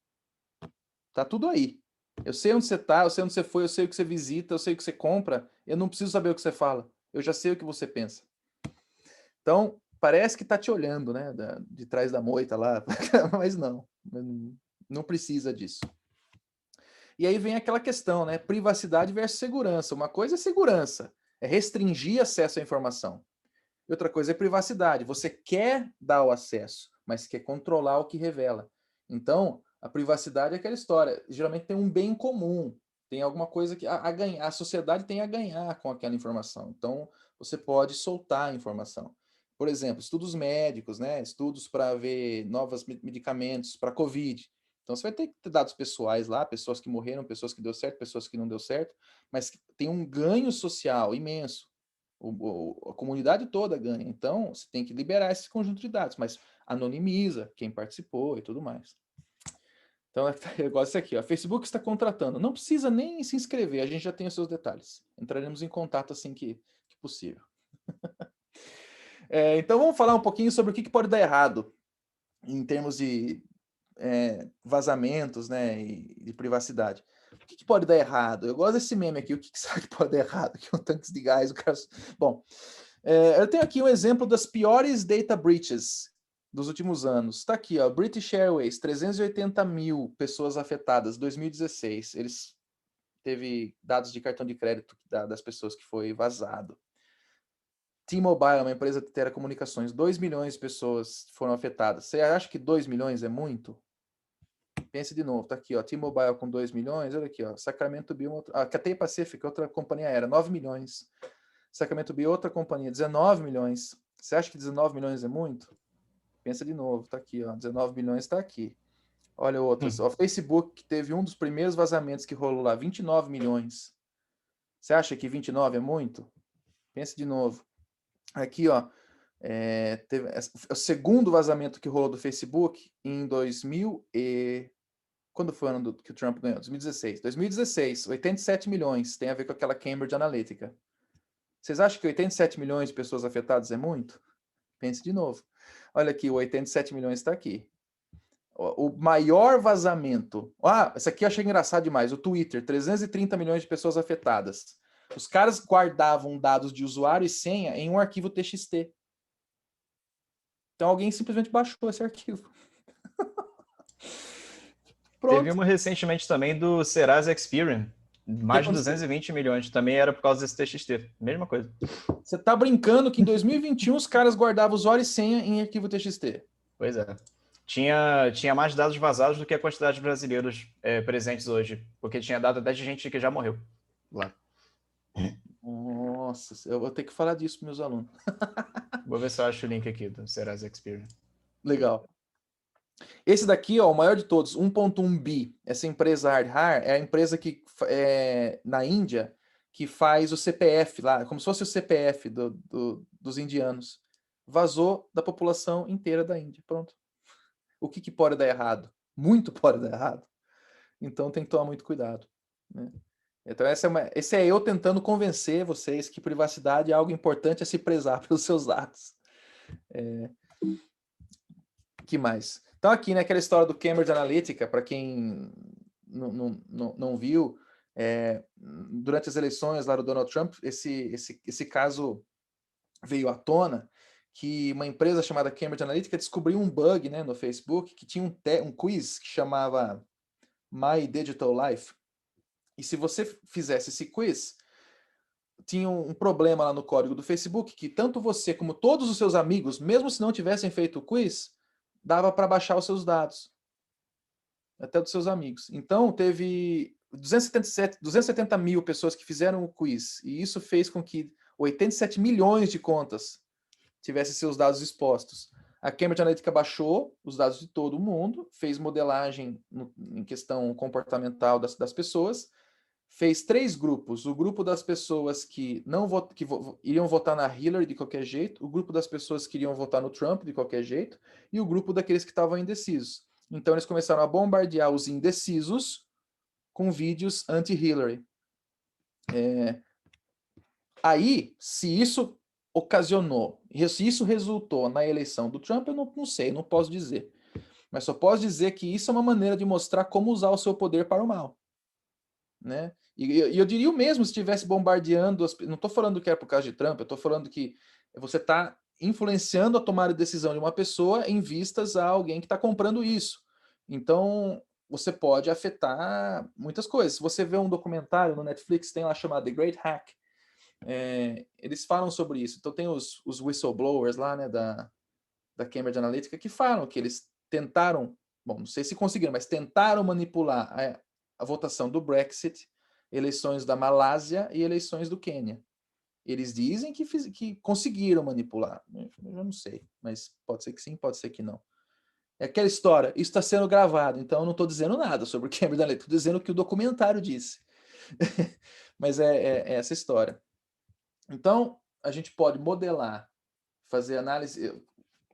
Tá tudo aí. Eu sei onde você tá, eu sei onde você foi, eu sei o que você visita, eu sei o que você compra. Eu não preciso saber o que você fala. Eu já sei o que você pensa. Então, parece que tá te olhando, né? De trás da moita lá. Mas não precisa disso. E aí vem aquela questão, né? Privacidade versus segurança. Uma coisa é segurança, é restringir acesso à informação. E outra coisa é privacidade. Você quer dar o acesso, mas quer controlar o que revela. Então, a privacidade é aquela história. Geralmente tem um bem comum, tem alguma coisa que a ganhar. A sociedade tem a ganhar com aquela informação. Então, você pode soltar a informação. Por exemplo, estudos médicos, né? Estudos para ver novos medicamentos para COVID. Então, você vai ter dados pessoais lá, pessoas que morreram, pessoas que deu certo, pessoas que não deu certo, mas tem um ganho social imenso. A comunidade toda ganha. Então, você tem que liberar esse conjunto de dados, mas anonimiza quem participou e tudo mais. Então, eu gosto disso aqui. Ó. Facebook está contratando. Não precisa nem se inscrever, a gente já tem os seus detalhes. Entraremos em contato assim que possível. Então, vamos falar um pouquinho sobre o que pode dar errado em termos de vazamentos, né, e de privacidade. O que pode dar errado? Eu gosto desse meme aqui. O que será que pode dar errado? Que tanques de gás, o cara... Bom, eu tenho aqui um exemplo das piores data breaches dos últimos anos. Está aqui, ó, British Airways, 380 mil pessoas afetadas, 2016. Eles teve dados de cartão de crédito das pessoas que foi vazado. T-Mobile, uma empresa de telecomunicações, 2 milhões de pessoas foram afetadas. Você acha que 2 milhões é muito? Pense de novo, tá aqui, ó, T-Mobile com 2 milhões, olha aqui, ó, Sacramento Bill, Cathay Pacific, outra companhia aérea, 9 milhões. Sacramento Bill, outra companhia, 19 milhões. Você acha que 19 milhões é muito? Pensa de novo, tá aqui, ó, 19 milhões tá aqui. Olha outras, ó, Facebook, que teve um dos primeiros vazamentos que rolou lá, 29 milhões. Você acha que 29 é muito? Pensa de novo. Aqui, ó, teve o segundo vazamento que rolou do Facebook em 2000 e... Quando foi o ano que o Trump ganhou? 2016. 2016, 87 milhões. Tem a ver com aquela Cambridge Analytica. Vocês acham que 87 milhões de pessoas afetadas é muito? Pense de novo. Olha aqui, o 87 milhões está aqui. O maior vazamento... esse aqui eu achei engraçado demais. O Twitter, 330 milhões de pessoas afetadas. Os caras guardavam dados de usuário e senha em um arquivo TXT. Então alguém simplesmente baixou esse arquivo. Pronto. Teve uma recentemente também do Serasa Experian. Mais de 220 milhões. Também era por causa desse TXT. Mesma coisa. Você tá brincando que em 2021 os caras guardavam usuário e senha em arquivo TXT. Pois é. Tinha mais dados vazados do que a quantidade de brasileiros presentes hoje. Porque tinha dado até de gente que já morreu lá. Nossa, eu vou ter que falar disso para meus alunos. Vou ver se eu acho o link aqui do Serasa Experian. Legal. Esse daqui, ó, o maior de todos, 1.1 bi. Essa empresa Aadhaar é a empresa que na Índia que faz o CPF lá, como se fosse o CPF dos indianos. Vazou da população inteira da Índia. Pronto. O que pode dar errado? Muito pode dar errado. Então tem que tomar muito cuidado, né? Então esse é eu tentando convencer vocês que privacidade é algo importante a se prezar pelos seus atos. Que mais? Então aqui, né, aquela história do Cambridge Analytica, para quem não viu, Durante as eleições lá do Donald Trump, esse caso veio à tona, que uma empresa chamada Cambridge Analytica descobriu um bug, né, no Facebook, que tinha um quiz que chamava My Digital Life. E se você fizesse esse quiz, tinha um problema lá no código do Facebook, que tanto você como todos os seus amigos, mesmo se não tivessem feito o quiz, dava para baixar os seus dados. Até dos seus amigos. Então, teve 270 mil pessoas que fizeram o quiz. E isso fez com que 87 milhões de contas tivessem seus dados expostos. A Cambridge Analytica baixou os dados de todo mundo, fez modelagem em questão comportamental das pessoas, fez 3 grupos. O grupo das pessoas que iriam votar na Hillary de qualquer jeito, o grupo das pessoas que iriam votar no Trump de qualquer jeito, e o grupo daqueles que estavam indecisos. Então, eles começaram a bombardear os indecisos com vídeos anti-Hillary. Aí, se isso ocasionou, se isso resultou na eleição do Trump, eu não sei, não posso dizer. Mas só posso dizer que isso é uma maneira de mostrar como usar o seu poder para o mal. Né? E eu diria o mesmo se estivesse bombardeando... Não estou falando que é por causa de Trump, eu estou falando que você está influenciando a tomada de decisão de uma pessoa em vistas a alguém que está comprando isso. Então, você pode afetar muitas coisas. Se você vê um documentário no Netflix, tem lá chamado The Great Hack, eles falam sobre isso. Então, tem os whistleblowers lá, né, da Cambridge Analytica, que falam que eles tentaram, bom, não sei se conseguiram, mas tentaram manipular a votação do Brexit, eleições da Malásia e eleições do Quênia. Eles dizem que conseguiram manipular. Eu já não sei, mas pode ser que sim, pode ser que não. É aquela história, isso está sendo gravado, então eu não estou dizendo nada sobre o Cambridge Analytica, estou dizendo o que o documentário disse. Mas é essa história. Então, a gente pode modelar, fazer análise,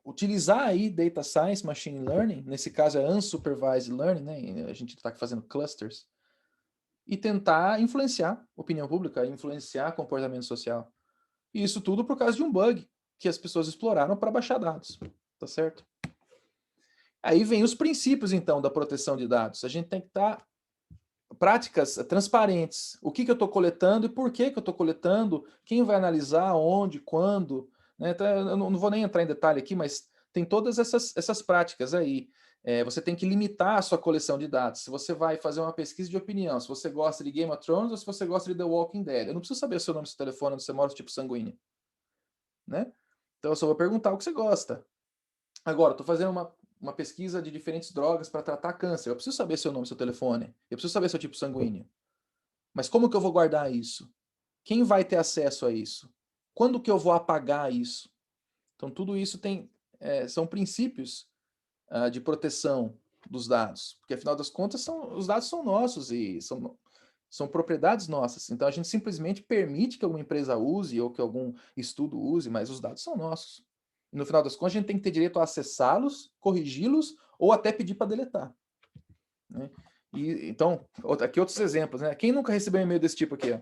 utilizar aí Data Science, Machine Learning, nesse caso é Unsupervised Learning, né? A gente está fazendo clusters, e tentar influenciar opinião pública, influenciar comportamento social. E isso tudo por causa de um bug que as pessoas exploraram para baixar dados. Tá certo? Aí vem os princípios, então, da proteção de dados. A gente tem que estar práticas transparentes. O que eu estou coletando e por que eu estou coletando, quem vai analisar, onde, quando. Né? Então, eu não vou nem entrar em detalhe aqui, mas tem todas essas práticas aí. Você tem que limitar a sua coleção de dados. Se você vai fazer uma pesquisa de opinião, se você gosta de Game of Thrones ou se você gosta de The Walking Dead. Eu não preciso saber o seu nome, seu telefone, onde você mora, o tipo sanguíneo. Né? Então eu só vou perguntar o que você gosta. Agora, estou fazendo uma pesquisa de diferentes drogas para tratar câncer. Eu preciso saber seu nome, seu telefone. Eu preciso saber seu tipo sanguíneo. Mas como que eu vou guardar isso? Quem vai ter acesso a isso? Quando que eu vou apagar isso? Então tudo isso são princípios de proteção dos dados, porque afinal das contas os dados são nossos e são propriedades nossas. Então a gente simplesmente permite que alguma empresa use ou que algum estudo use, mas os dados são nossos. E no final das contas a gente tem que ter direito a acessá-los, corrigi-los ou até pedir para deletar. Né? Então, aqui outros exemplos. Né? Quem nunca recebeu um e-mail desse tipo aqui? Ó?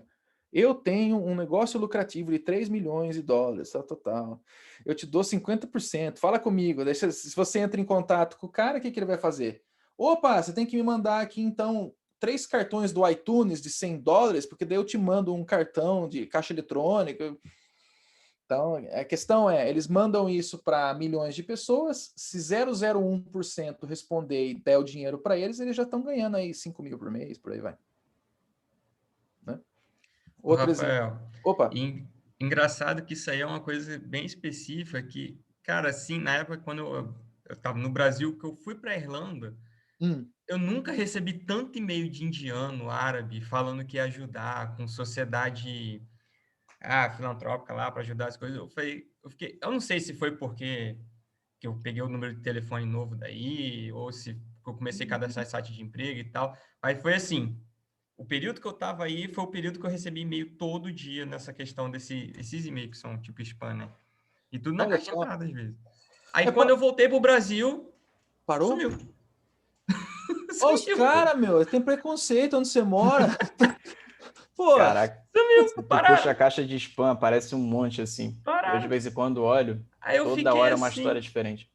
Eu tenho um negócio lucrativo de $3 milhões, tal. Eu te dou 50%, fala comigo. Se você entra em contato com o cara, o que ele vai fazer? Opa, você tem que me mandar aqui, então, 3 cartões do iTunes de $100, porque daí eu te mando um cartão de caixa eletrônica. Então, a questão eles mandam isso para milhões de pessoas, se 0,01% responder e der o dinheiro para eles já estão ganhando aí 5 mil por mês, por aí vai. Né? Outro Rafael, opa. Engraçado que isso aí é uma coisa bem específica que, cara, assim, na época quando eu estava no Brasil, que eu fui para a Irlanda, eu nunca recebi tanto e-mail de indiano, árabe, falando que ia ajudar com sociedade filantrópica lá para ajudar as coisas. Eu não sei se foi porque que eu peguei o número de telefone novo daí, ou se eu comecei a cadastrar site de emprego e tal, mas foi assim, o período que eu estava aí foi o período que eu recebi e-mail todo dia nessa questão desses e-mails que são tipo spam, né? E tudo na caixa de entrada, às vezes. Aí quando eu voltei pro Brasil, parou? Sumiu. Olha os caras, meu, tem preconceito onde você mora. Pô, caraca, sumiu, tu puxa a caixa de spam, aparece um monte assim. Eu de vez em quando olho, toda hora é uma história diferente.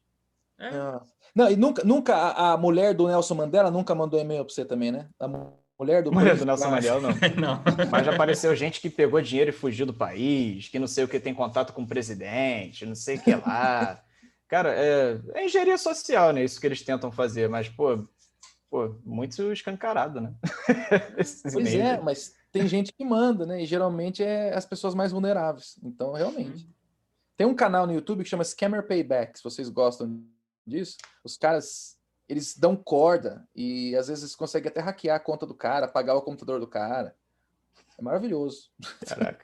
Não, e nunca a mulher do Nelson Mandela nunca mandou e-mail para você também, né? A Mulher do Nelson Mandela, não. Não. Mas já apareceu gente que pegou dinheiro e fugiu do país, que não sei o que tem contato com o presidente, não sei o que lá. Cara, é engenharia social, né? Isso que eles tentam fazer, mas, pô, muito escancarado, né? Pois é, mas tem gente que manda, né? E geralmente é as pessoas mais vulneráveis. Então, realmente. Tem um canal no YouTube que chama Scammer Payback, se vocês gostam disso. Os caras, eles dão corda e às vezes conseguem até hackear a conta do cara, apagar o computador do cara. É maravilhoso. Caraca.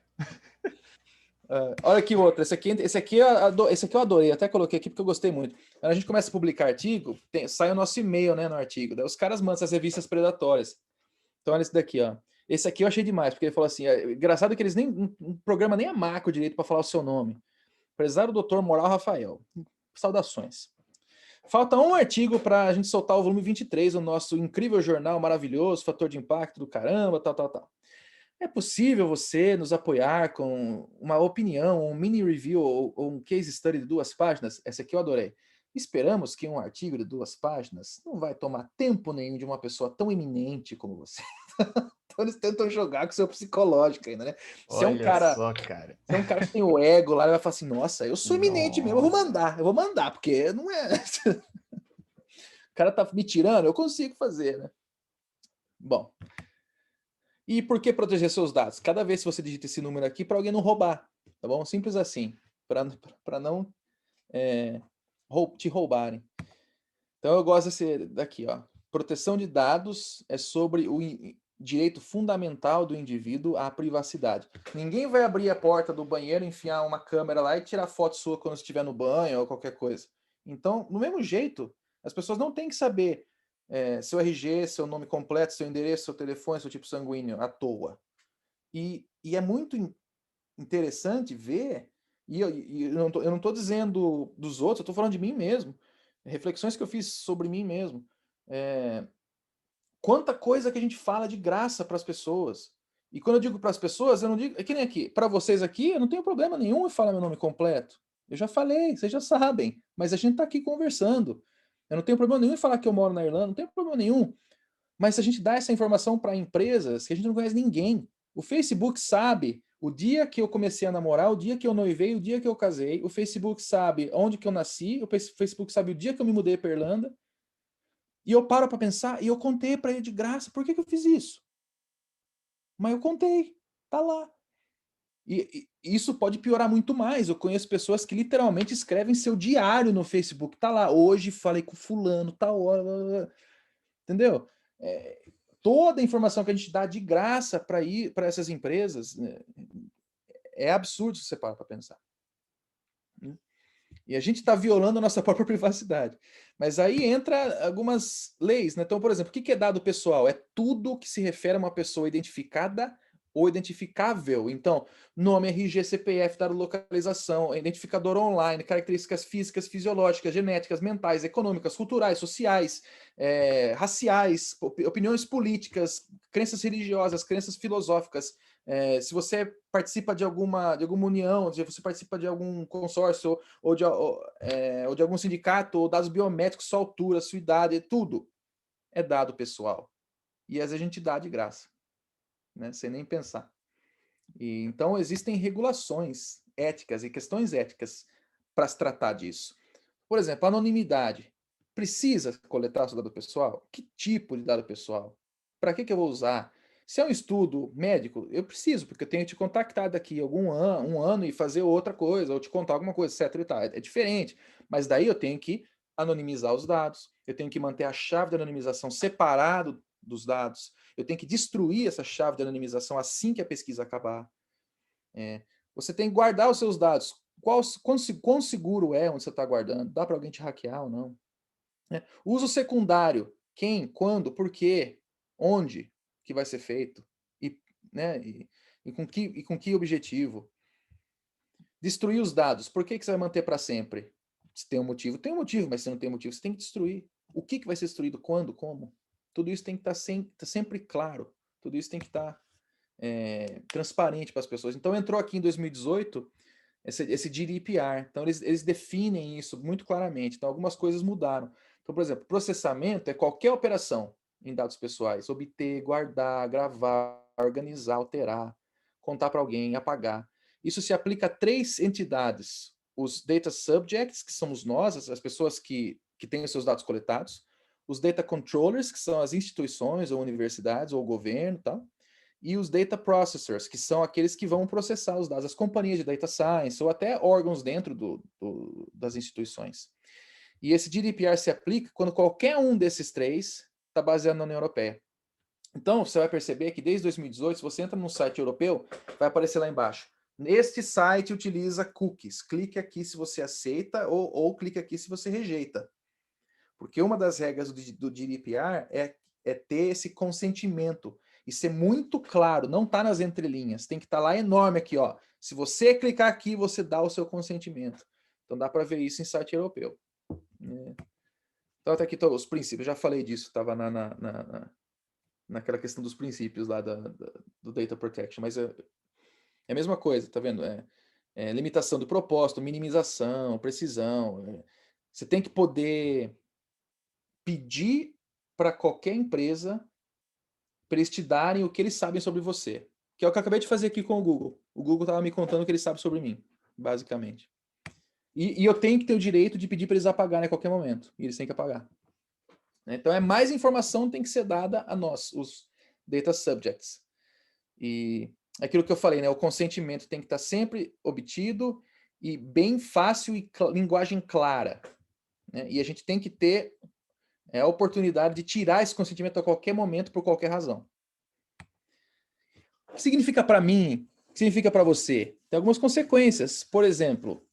Olha aqui outro. Esse aqui eu adorei, até coloquei aqui porque eu gostei muito. Quando a gente começa a publicar artigo, sai o nosso e-mail, né, no artigo. Daí os caras mandam essas revistas predatórias. Então olha esse daqui, ó. Esse aqui eu achei demais, porque ele falou assim, engraçado que eles um programa nem a macro direito para falar o seu nome. Prezado Dr. Moral Rafael. Saudações. Falta um artigo para a gente soltar o volume 23, o nosso incrível jornal maravilhoso, fator de impacto do caramba, tal. É possível você nos apoiar com uma opinião, um mini review ou um case study de 2 páginas? Essa aqui eu adorei. Esperamos que um artigo de 2 páginas não vai tomar tempo nenhum de uma pessoa tão eminente como você. Então eles tentam jogar com o seu psicológico ainda, né? Se é um cara que tem o ego lá, ele vai falar assim, nossa, eu sou eminente mesmo, eu vou mandar, porque não é... O cara tá me tirando, eu consigo fazer, né? Bom... E por que proteger seus dados? Cada vez que você digita esse número aqui, para alguém não roubar, tá bom? Simples assim, para não te roubarem. Então eu gosto desse daqui, ó. Proteção de dados é sobre o direito fundamental do indivíduo à privacidade. Ninguém vai abrir a porta do banheiro, enfiar uma câmera lá e tirar foto sua quando estiver no banho ou qualquer coisa. Então, do mesmo jeito, as pessoas não têm que saber seu RG, seu nome completo, seu endereço, seu telefone, seu tipo sanguíneo, à toa. E é muito interessante ver, e eu não estou dizendo dos outros, eu estou falando de mim mesmo, reflexões que eu fiz sobre mim mesmo. Quanta coisa que a gente fala de graça para as pessoas. E quando eu digo para as pessoas, eu não digo... É que nem aqui. Para vocês aqui, eu não tenho problema nenhum em falar meu nome completo. Eu já falei, vocês já sabem. Mas a gente está aqui conversando. Eu não tenho problema nenhum em falar que eu moro na Irlanda, não tenho problema nenhum. Mas se a gente dá essa informação para empresas que a gente não conhece ninguém, o Facebook sabe o dia que eu comecei a namorar, o dia que eu noivei, o dia que eu casei, o Facebook sabe onde que eu nasci, o Facebook sabe o dia que eu me mudei para Irlanda, e eu paro para pensar, e eu contei para ele de graça, por que eu fiz isso? Mas eu contei, tá lá. E isso pode piorar muito mais. Eu conheço pessoas que literalmente escrevem seu diário no Facebook. Tá lá, hoje falei com fulano, tal hora. Entendeu? Toda a informação que a gente dá de graça para essas empresas, né, é absurdo se você parar para pensar. E a gente está violando a nossa própria privacidade. Mas aí entra algumas leis, né? Então, por exemplo, o que é dado pessoal? É tudo que se refere a uma pessoa identificada ou identificável. Então, nome, RG, CPF, dado localização, identificador online, características físicas, fisiológicas, genéticas, mentais, econômicas, culturais, sociais, raciais, opiniões políticas, crenças religiosas, crenças filosóficas. Se você participa de alguma união, se você participa de algum consórcio ou de algum sindicato, ou dados biométricos, sua altura, sua idade, tudo é dado pessoal. E às vezes a gente dá de graça. Né, sem nem pensar. Então, existem regulações éticas e questões éticas para se tratar disso. Por exemplo, anonimidade. Precisa coletar seu dado pessoal? Que tipo de dado pessoal? Para que eu vou usar? Se é um estudo médico, eu preciso, porque eu tenho que te contactar daqui a um ano e fazer outra coisa, ou te contar alguma coisa, etc. E tal. É diferente. Mas daí eu tenho que anonimizar os dados, eu tenho que manter a chave de anonimização separado dos dados, eu tenho que destruir essa chave de anonimização assim que a pesquisa acabar. Você tem que guardar os seus dados. Quão seguro é onde você está guardando? Dá para alguém te hackear ou não? Uso secundário. Quem, quando, por quê, onde que vai ser feito? E com que objetivo? Destruir os dados. Por que você vai manter para sempre? Se tem um motivo, tem um motivo, mas se não tem motivo, você tem que destruir. O que vai ser destruído? Quando? Como? Tudo isso tem que estar sempre claro. Tudo isso tem que estar transparente para as pessoas. Então, entrou aqui em 2018 esse GDPR. Então, eles definem isso muito claramente. Então, algumas coisas mudaram. Então, por exemplo, processamento é qualquer operação. em dados pessoais. Obter, guardar, gravar, organizar, alterar, contar para alguém, apagar. Isso se aplica a 3 entidades. Os data subjects, que somos nós, as pessoas que têm os seus dados coletados. Os data controllers, que são as instituições, ou universidades, ou o governo, tal. E os data processors, que são aqueles que vão processar os dados, as companhias de data science, ou até órgãos dentro das instituições. E esse GDPR se aplica quando qualquer um desses 3 está baseado na União Europeia. Então, você vai perceber que desde 2018, se você entra num site europeu, vai aparecer lá embaixo. Este site utiliza cookies. Clique aqui se você aceita ou clique aqui se você rejeita. Porque uma das regras do GDPR é ter esse consentimento e ser muito claro, não está nas entrelinhas, tem que estar lá enorme aqui, ó. Se você clicar aqui, você dá o seu consentimento. Então dá para ver isso em site europeu. Então até aqui os princípios, eu já falei disso, estava naquela questão dos princípios lá do Data Protection, mas é a mesma coisa, tá vendo? Limitação do propósito, minimização, precisão. Você tem que poder pedir para qualquer empresa para eles te darem o que eles sabem sobre você. Que é o que eu acabei de fazer aqui com o Google. O Google estava me contando o que ele sabe sobre mim, basicamente. E eu tenho que ter o direito de pedir para eles apagarem a qualquer momento. E eles têm que apagar. Então, mais informação tem que ser dada a nós, os data subjects. E aquilo que eu falei, né? O consentimento tem que estar sempre obtido e bem fácil e linguagem clara. Né? E a gente tem que ter a oportunidade de tirar esse consentimento a qualquer momento, por qualquer razão. O que significa para mim? O que significa para você? Tem algumas consequências. Por exemplo,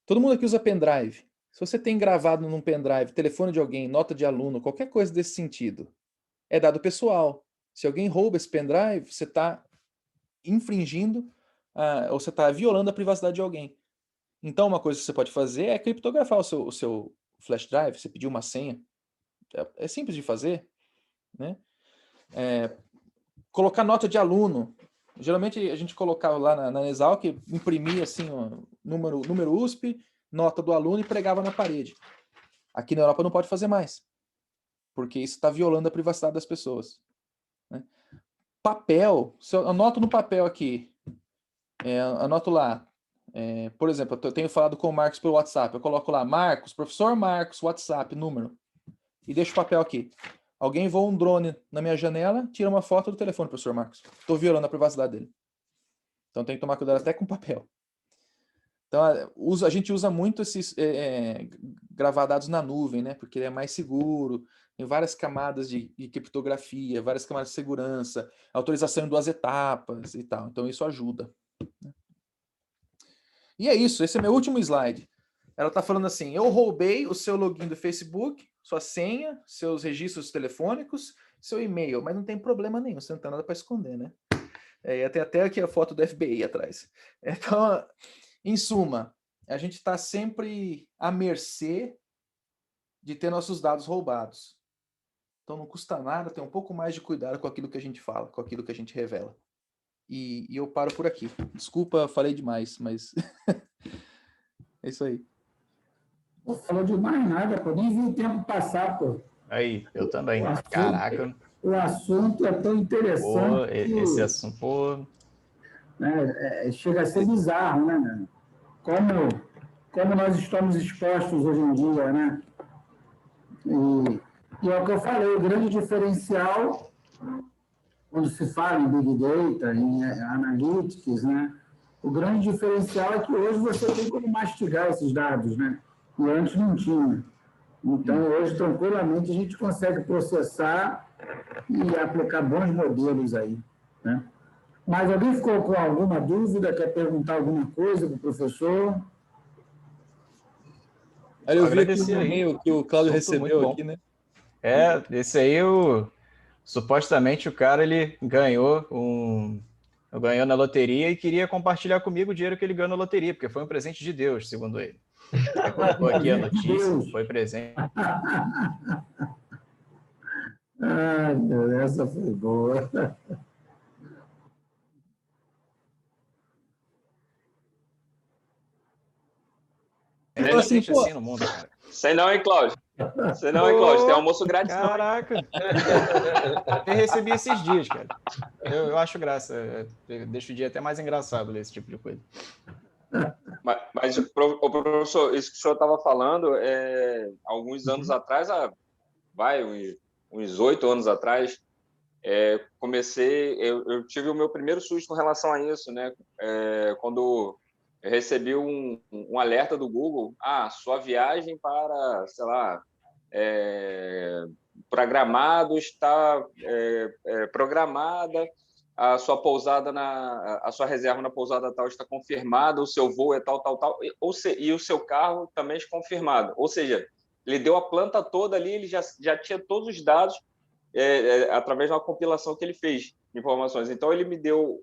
todo mundo aqui usa pendrive. Se você tem gravado num pendrive, telefone de alguém, nota de aluno, qualquer coisa desse sentido, é dado pessoal. Se alguém rouba esse pendrive, você está infringindo ou você está violando a privacidade de alguém. Então, uma coisa que você pode fazer é criptografar o seu flash drive, você pedir uma senha. É simples de fazer, né? Colocar nota de aluno. Geralmente a gente colocava lá na Exalc, imprimia assim, número USP, nota do aluno e pregava na parede. Aqui na Europa não pode fazer mais, porque isso está violando a privacidade das pessoas. Né? Papel, se eu anoto no papel aqui, anoto lá, por exemplo, eu tenho falado com o Marcos pelo WhatsApp, eu coloco lá, Marcos, professor Marcos, WhatsApp, número, e deixo o papel aqui. Alguém voa um drone na minha janela, tira uma foto do telefone, professor Marcos. Estou violando a privacidade dele. Então tem que tomar cuidado até com papel. Então a gente usa muito esses gravar dados na nuvem, né? Porque ele é mais seguro, tem várias camadas de criptografia, várias camadas de segurança, autorização em 2 etapas e tal. Então isso ajuda. E é isso, esse é meu último slide. Ela está falando assim, eu roubei o seu login do Facebook, sua senha, seus registros telefônicos, seu e-mail, mas não tem problema nenhum, você não tem nada para esconder, né? Tem até aqui a foto do FBI atrás. Então, em suma, a gente está sempre à mercê de ter nossos dados roubados. Então não custa nada ter um pouco mais de cuidado com aquilo que a gente fala, com aquilo que a gente revela. E eu paro por aqui. Desculpa, falei demais, mas é isso aí. Não falou de mais nada, pô. Nem vi o tempo passar, pô. Aí, eu também. Caraca. O assunto é tão interessante. Pô, esse assunto, pô... chega a ser bizarro, né? Como nós estamos expostos hoje em dia, né? E é o que eu falei, o grande diferencial, quando se fala em Big Data, em Analytics, né? O grande diferencial é que hoje você tem como mastigar esses dados, né? E antes não tinha. Então, hoje, tranquilamente, a gente consegue processar e aplicar bons modelos aí, né? Mas alguém ficou com alguma dúvida, quer perguntar alguma coisa para o professor? Eu vi aqui o e-mail que o Cláudio recebeu aqui, né? Esse aí, supostamente o cara ele ganhou na loteria e queria compartilhar comigo o dinheiro que ele ganhou na loteria, porque foi um presente de Deus, segundo ele. Ele colocou aqui a notícia, foi presente. Essa foi boa. Assim no mundo, cara. Sei não, hein, Cláudio? Você não, hein, Cláudio? Tem almoço grátis. Caraca! Eu recebi esses dias, cara. Eu acho graça. Deixa o dia até mais engraçado ler esse tipo de coisa. Mas o professor, isso que o senhor estava falando, alguns anos atrás, uns 8 anos atrás, eu tive o meu primeiro susto com relação a isso, né? Quando eu recebi um alerta do Google, sua viagem para, sei lá, para Gramado está programada, a sua pousada a sua reserva na pousada tal está confirmada, o seu voo é tal, e o seu carro também é confirmado. Ou seja, ele deu a planta toda ali, ele já tinha todos os dados através de uma compilação que ele fez de informações. Então, ele me deu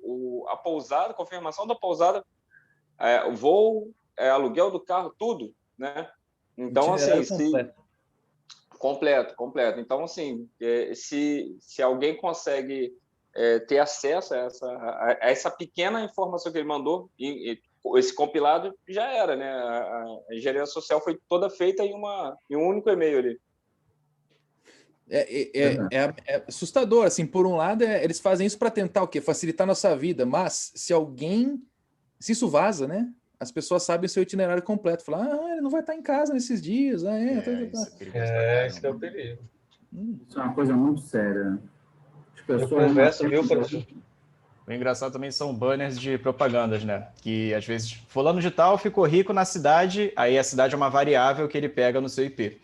a pousada, a confirmação da pousada, o voo, aluguel do carro, tudo, né? Então, assim, completo. Então, assim, se alguém consegue ter acesso a essa pequena informação que ele mandou, esse compilado já era, né? A engenharia social foi toda feita em um único e-mail ali. É assustador, assim, por um lado, eles fazem isso para tentar o quê? Facilitar a nossa vida, mas se isso vaza, né? As pessoas sabem o seu itinerário completo, falam, ele não vai estar em casa nesses dias, isso é o perigo. Isso é uma coisa muito séria. Eu converso, viu, professor? O engraçado também são banners de propagandas, né? Que às vezes, fulano de tal ficou rico na cidade, aí a cidade é uma variável que ele pega no seu IP.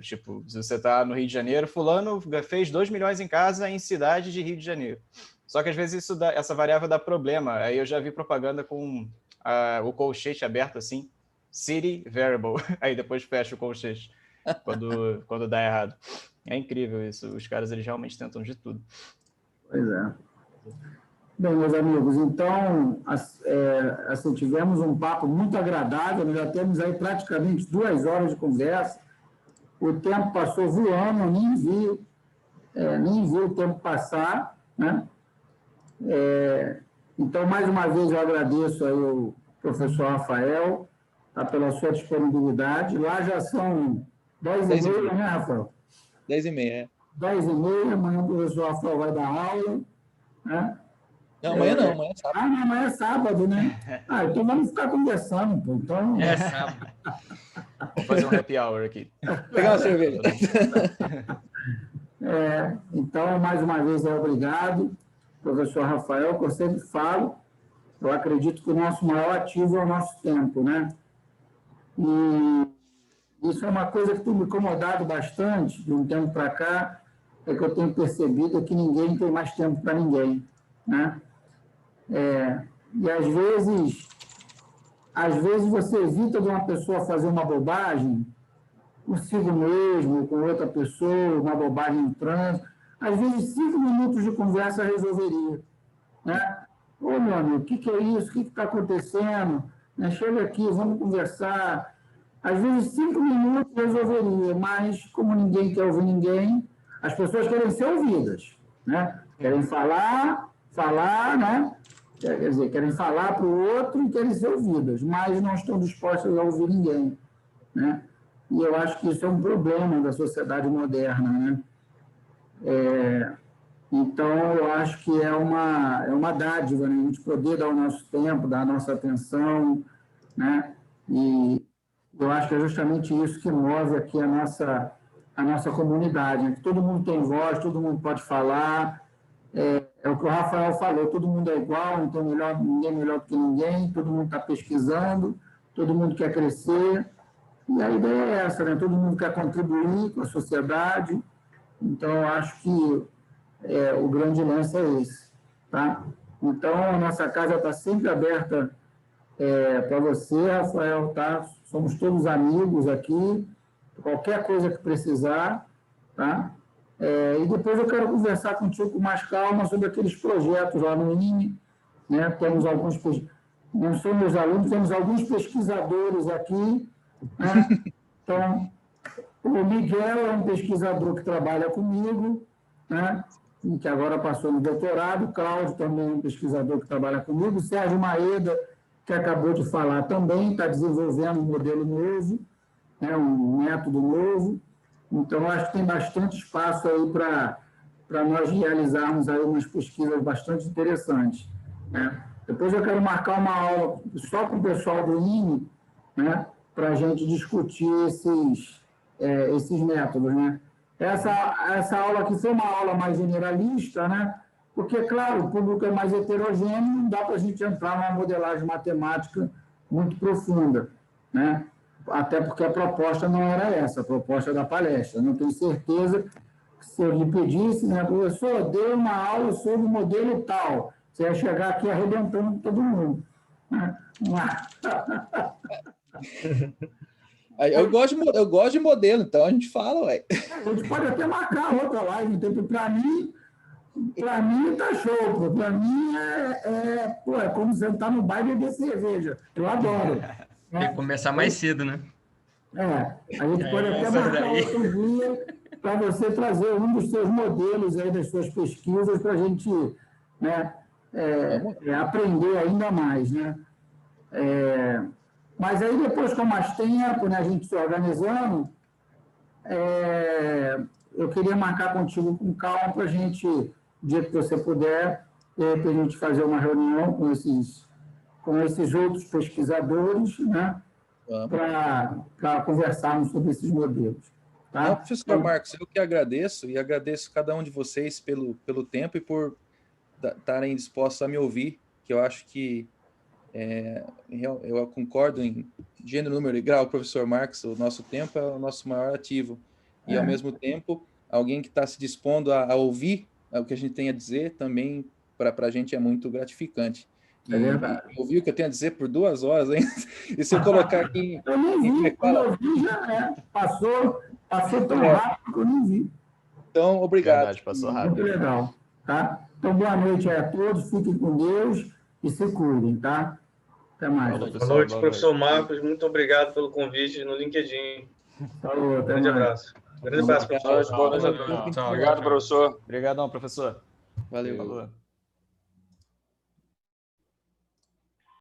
Tipo, se você está no Rio de Janeiro, fulano fez 2 milhões em casa em cidade de Rio de Janeiro. Só que às vezes essa variável dá problema. Aí eu já vi propaganda com o colchete aberto assim, city variable. Aí depois fecha o colchete quando dá errado. É incrível isso. Os caras, eles realmente tentam de tudo. Pois é. Bem, meus amigos, então, assim, tivemos um papo muito agradável, nós já temos aí praticamente 2 horas de conversa, o tempo passou voando, eu nem vi o tempo passar, né? Então, mais uma vez, eu agradeço aí o professor Rafael pela sua disponibilidade. Lá já são 10h30, né, Rafael? 10h30, 10h30, amanhã o professor Rafael vai dar aula, né? Não, amanhã não, amanhã é sábado. Não, amanhã é sábado, né? Então vamos ficar conversando, pô. Então... É sábado. Vou fazer um happy hour aqui. Pegar uma cerveja. Então, mais uma vez, obrigado, professor Rafael, que eu sempre falo, eu acredito que o nosso maior ativo é o nosso tempo, né? E isso é uma coisa que tem me incomodado bastante de um tempo para cá, é que eu tenho percebido que ninguém tem mais tempo para ninguém, né? E às vezes você evita de uma pessoa fazer uma bobagem consigo mesmo, com outra pessoa, uma bobagem no trânsito. Às vezes 5 minutos de conversa resolveria, né? Ô, meu amigo, o que é isso? O que está acontecendo? Chega aqui, vamos conversar. Às vezes 5 minutos resolveria, mas como ninguém quer ouvir ninguém, as pessoas querem ser ouvidas, né? Querem falar, né? Quer dizer, querem falar para o outro e querem ser ouvidas, mas não estão dispostas a ouvir ninguém, né? E eu acho que isso é um problema da sociedade moderna, né? Então, eu acho que é uma dádiva, né? A gente poder dar o nosso tempo, dar a nossa atenção, né? E eu acho que é justamente isso que move aqui a nossa comunidade, né? Que todo mundo tem voz, todo mundo pode falar. É o que o Rafael falou, todo mundo é igual, então ninguém é melhor do que ninguém, todo mundo está pesquisando, todo mundo quer crescer. E a ideia é essa, né? Todo mundo quer contribuir com a sociedade. Então, eu acho que o grande lance é esse, tá? Então, a nossa casa está sempre aberta para você, Rafael, tá? Somos todos amigos aqui, qualquer coisa que precisar, tá? E depois eu quero conversar contigo com mais calma sobre aqueles projetos lá no INE, né? Temos alguns, não são meus alunos, temos alguns pesquisadores aqui, né? Então, o Miguel é um pesquisador que trabalha comigo, né? E que agora passou no doutorado, o Cláudio também é um pesquisador que trabalha comigo, o Sérgio Maeda, que acabou de falar também, está desenvolvendo um modelo novo, né, um método novo. Então, acho que tem bastante espaço aí para nós realizarmos aí umas pesquisas bastante interessantes, né? Depois eu quero marcar uma aula só com o pessoal do INE, né, para a gente discutir esses métodos, né? Essa aula aqui foi uma aula mais generalista, né? Porque, claro, o público é mais heterogêneo, não dá para a gente entrar numa modelagem matemática muito profunda, né? Até porque a proposta não era essa, a proposta da palestra. Não tenho certeza que se eu lhe pedisse, né, professor, dê uma aula sobre o modelo tal, você ia chegar aqui arrebentando todo mundo, né? Eu gosto de modelo, então a gente fala, ué. A gente pode até marcar outra live, então, para mim tá show, para mim é como sentar no bar e beber cerveja, eu adoro. Tem que começar mais cedo, né? A gente pode até marcar outro dia para você trazer um dos seus modelos aí, das suas pesquisas, para a gente, né, aprender ainda mais, né? Mas aí depois, com mais tempo, né, a gente se organizando, eu queria marcar contigo com calma para a gente, o dia que você puder, para a gente fazer uma reunião com esses outros pesquisadores, né, para conversarmos sobre esses modelos. Tá? Não, professor Marcos, eu que agradeço, e agradeço cada um de vocês pelo tempo e por estarem dispostos a me ouvir, que eu acho que eu concordo em gênero, número e grau, professor Marcos, o nosso tempo é o nosso maior ativo. E, ao mesmo tempo, alguém que está se dispondo a ouvir o que a gente tem a dizer, também, para a gente, é muito gratificante. E ouvir o que eu tenho a dizer por 2 horas, hein? E se eu colocar aqui... Eu não vi, quando eu vi, já passou tão rápido que eu não vi. Então, obrigado. Verdade, passou rápido. Muito legal, tá? Então, boa noite a todos, fiquem com Deus e se cuidem, tá? Até mais. Boa noite, professor Marcos. Muito obrigado pelo convite no LinkedIn. Falou, Grande abraço. Grande abraço, professor. Boa noite a todos. Obrigado, professor. Obrigadão, professor. Valeu. Falou.